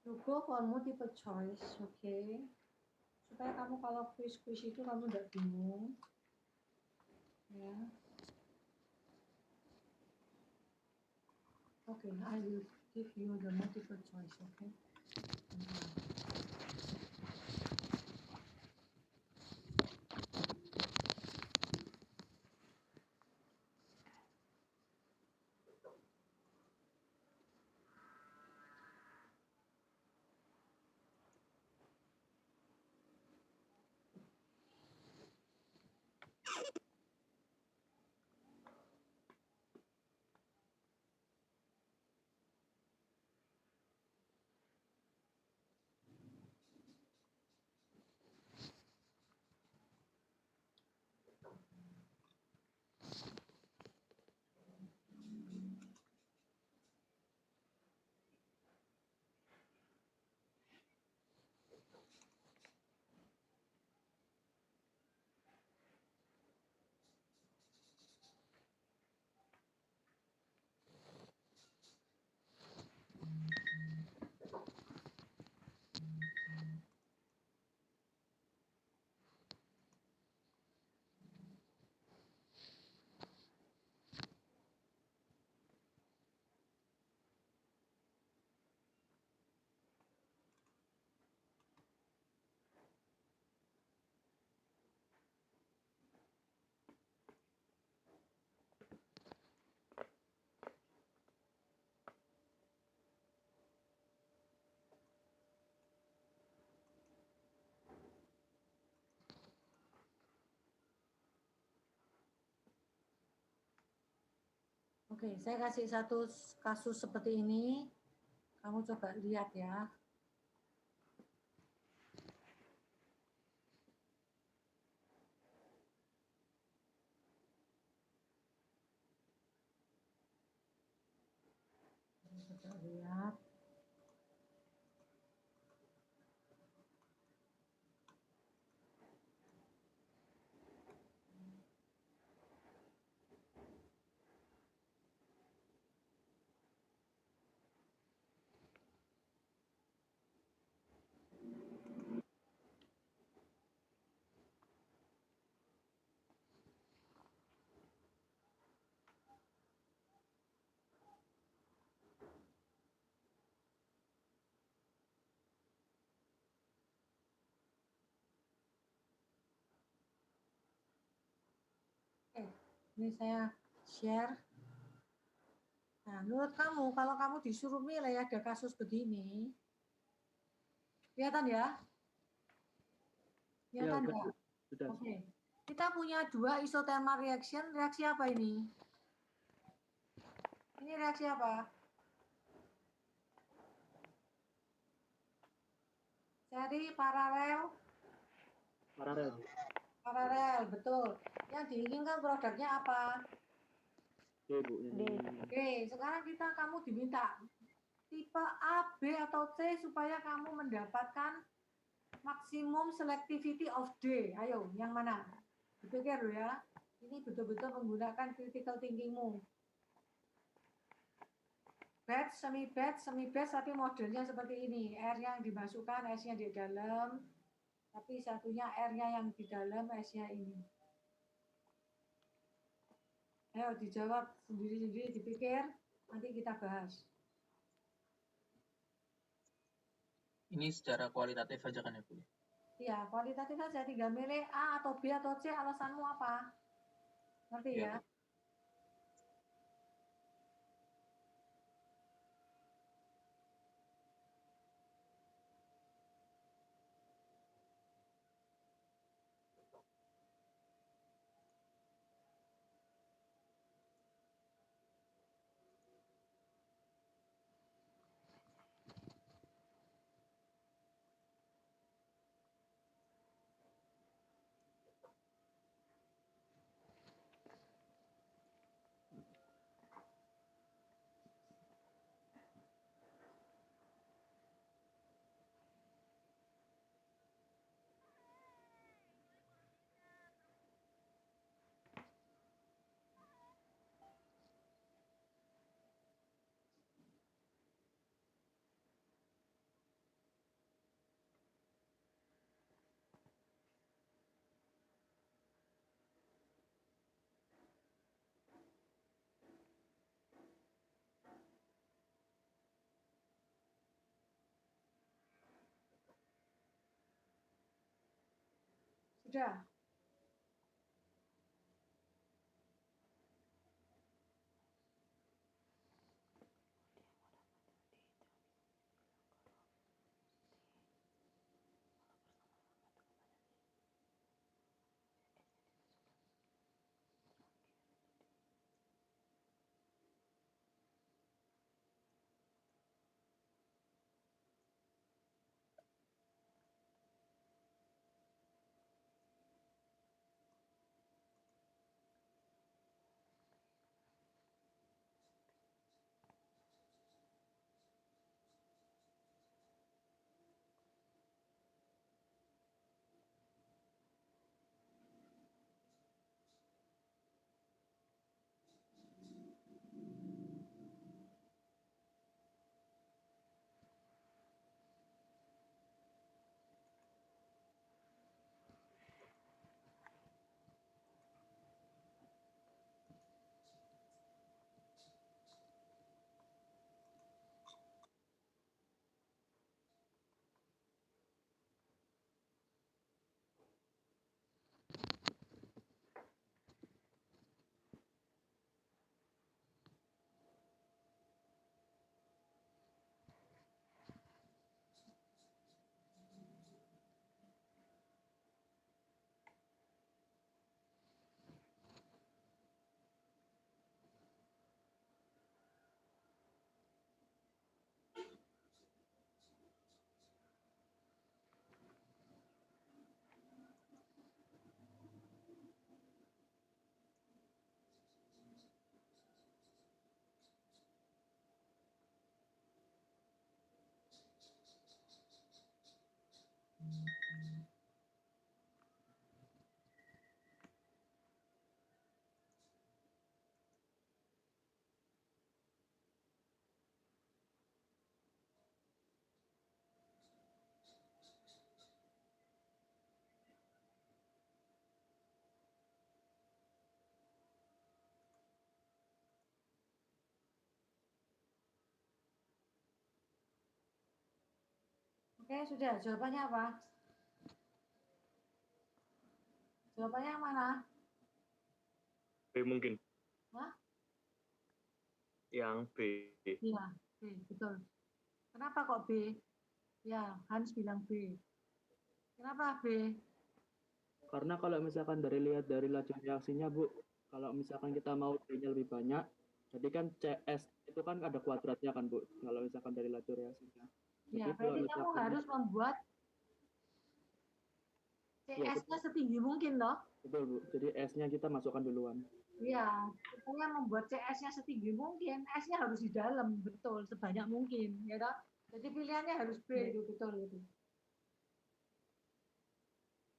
You go for multiple choice, oke? Supaya kamu kalau kuis-kuis itu kamu tidak bingung. Ya. Oke, I will give you the multiple choice, oke? Oke, saya kasih satu kasus seperti ini. Kamu coba lihat ya. Coba lihat. Oke, ini saya share. Nah, menurut kamu, kalau kamu disuruh milih ada kasus begini, kelihatan ya? Ya, Kelihatan udah, ya? Bu. Sudah. Oke. Kita punya dua isothermal reaction. Reaksi apa ini? Ini reaksi apa? Seri paralel. Paralel, Bu. Paralel, betul. Yang diinginkan produknya apa? Oke, Bu. Oke, sekarang kamu diminta tipe A, B, atau C supaya kamu mendapatkan maksimum selectivity of D. Ayo, yang mana? Dipikir loh ya. Ini betul-betul menggunakan critical thinkingmu. Batch, semi batch, tapi modelnya seperti ini. R yang dimasukkan, S-nya di dalam. Tapi satunya R-nya yang di dalam, S-nya ini. Ayo dijawab sendiri-sendiri, dipikir. Nanti kita bahas. Ini secara kualitatif aja kan ya, Bu? Iya, kualitatif saja. Tinggal milih A atau B atau C, alasanmu apa? Ngerti Iya, ya? Bu. Sudah. Oke, sudah. Jawabannya apa? Jawabannya yang mana? B mungkin. Hah? Yang B. Iya, B, betul. Kenapa kok B? Ya, Hans bilang B. Kenapa B? Karena kalau misalkan lihat dari laju reaksinya, Bu, kalau misalkan kita mau D-nya lebih banyak, jadi kan CS itu kan ada kuadratnya kan, Bu, kalau misalkan dari laju reaksinya. Ya, Jadi kalau berarti kamu misalkan harus membuat ya, CS-nya setinggi mungkin loh. betul, Bu. Jadi S-nya kita masukkan duluan. Iya, supaya membuat CS-nya setinggi mungkin, S-nya harus di dalam, betul, sebanyak mungkin, ya toh? Jadi pilihannya harus B itu, betul itu.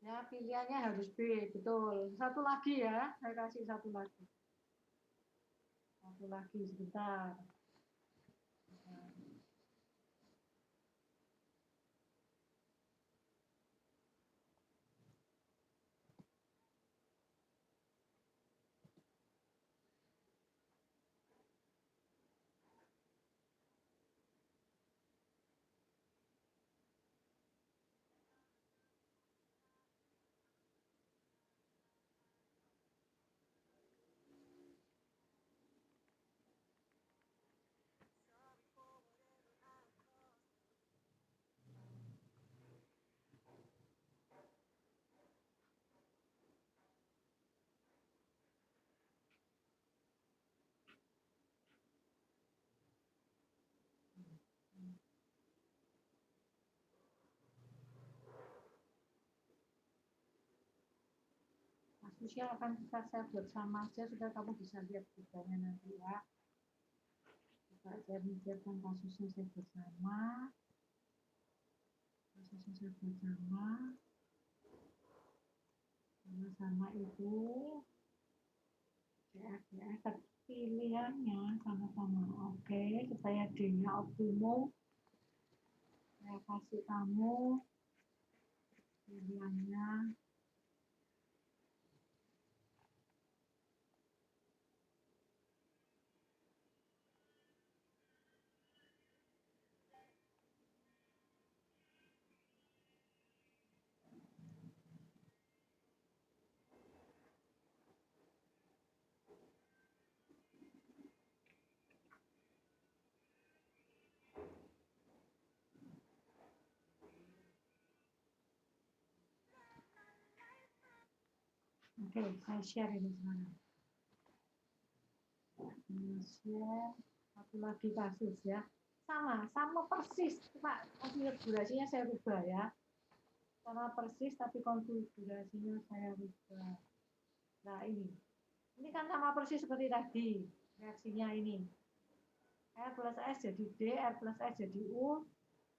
Ya, pilihannya harus B, betul. Satu lagi ya, saya kasih satu lagi. Satu lagi sebentar. Kasusnya akan saya buat sama aja supaya kamu bisa lihat bedanya nanti ya. Coba saya mikirkan kasusnya saya buat sama. Kasusnya saya buat sama. Sama-sama itu CF pilihannya sama-sama. Oke, supaya D-nya optimum. Saya kasih kamu pilihannya. Oke, saya share ini sekarang. Share satu lagi kasus ya. Sama persis, cuma konfigurasinya saya rubah ya. Sama persis tapi konfigurasinya saya rubah. Nah ini kan sama persis seperti tadi reaksinya ini. R plus S jadi D, R plus S jadi U.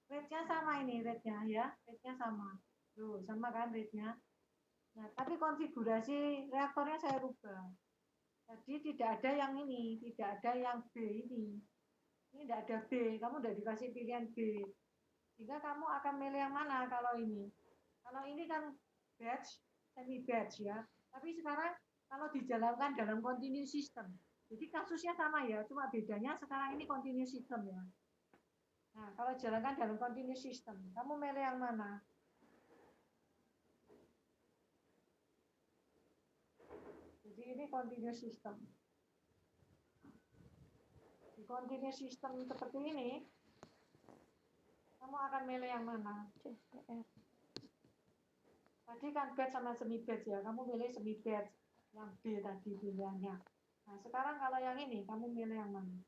Rate-nya sama ini, rate-nya ya. Rate-nya sama. Tuh, sama kan rate-nya. Nah, tapi konfigurasi reaktornya saya rubah. Jadi tidak ada yang ini, tidak ada yang B ini. Ini tidak ada B, kamu udah dikasih pilihan B. Sehingga kamu akan milih yang mana kalau ini. Kalau ini kan batch, semi batch ya. Tapi sekarang kalau dijalankan dalam continuous system. Jadi kasusnya sama ya, cuma bedanya sekarang ini continuous system ya. Nah, kalau jalankan dalam continuous system, kamu milih yang mana? Jadi ini continuous system. Di continuous system seperti ini, kamu akan milih yang mana? CCR. Tadi kan batch sama semi batch ya, kamu milih semi batch. Yang B tadi pilihannya. Nah, sekarang kalau yang ini, kamu milih yang mana?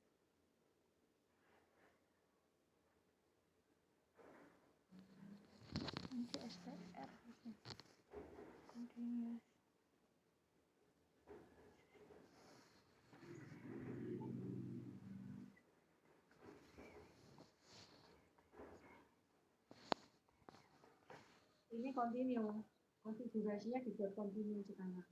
CSTR. Continuous. Ini continue. Konfigurasinya dibuat continue sekarang.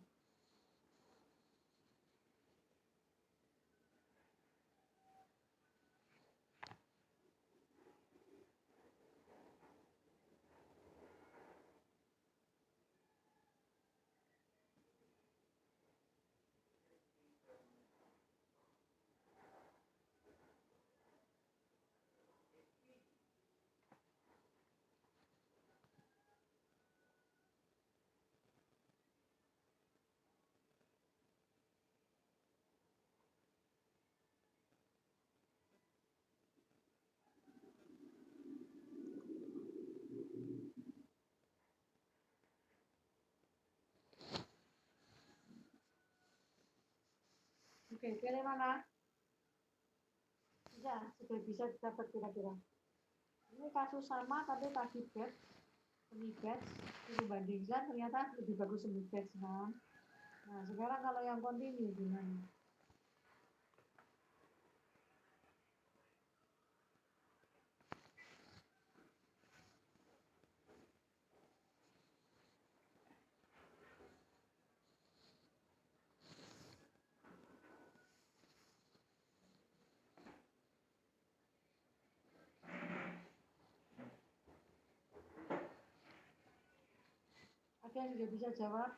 Oke, pilih mana? Sudah bisa dapat kira-kira. Ini kasus sama tapi tadi batch, semi batch, suruh bandingkan ternyata lebih bagus semi batch kan. Nah, sekarang kalau yang continue gimana? Ada yang sudah bisa jawab?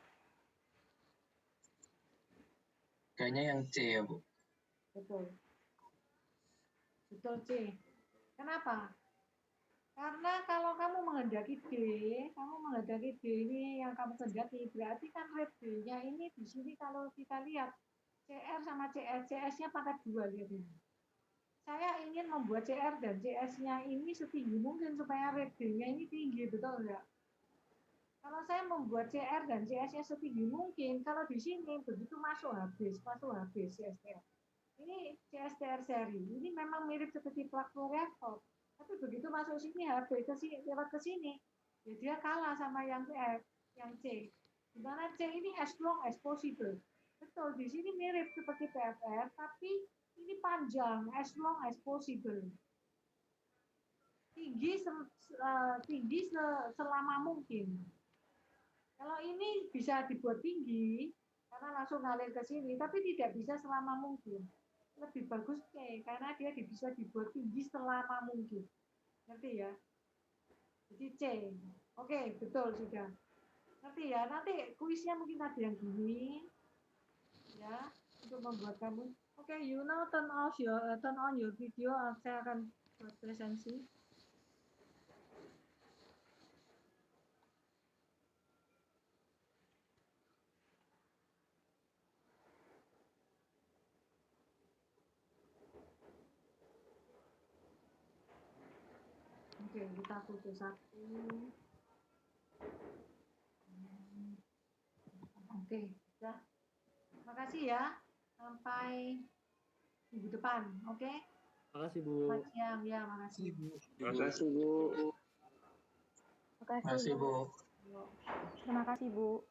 Kayaknya yang C ya, Bu. Betul. Betul C. Kenapa? Karena kalau kamu menghendaki D ini yang kamu kehendaki, berarti kan rate D-nya ini di sini kalau kita lihat CR sama CS, CS-nya pangkat 2 lihat ini. Saya ingin membuat CR dan CS-nya ini setinggi mungkin supaya rate D-nya ini tinggi, betul enggak? Kalau saya membuat CR dan CS-nya setinggi mungkin, kalau di sini begitu masuk habis CSTR. Ini CSTR seri, ini memang mirip seperti plug flow reactor. Tapi begitu masuk sini HP lewat ke sini, ya dia kalah sama yang C. Dimana C ini as long as possible. Betul, di sini mirip seperti PFR, tapi ini panjang, as long as possible. Tinggi selama mungkin. Kalau ini bisa dibuat tinggi, karena langsung ngalir ke sini, tapi tidak bisa selama mungkin. Lebih bagus C, karena dia bisa dibuat tinggi selama mungkin. Ngerti ya? Jadi C. Oke, betul sudah. Ngerti ya? Nanti kuisnya mungkin ada yang gini. Ya, untuk membuat kamu. Oke, you now turn on your video. Saya akan buat presentasi. Oke, kita foto satu. Oke, sudah. Makasih ya. Sampai minggu depan, oke? Makasih Bu. Selamat siang, ya, makasih. Makasih Bu. Makasih, Masih, Bu. Terima kasih, Bu.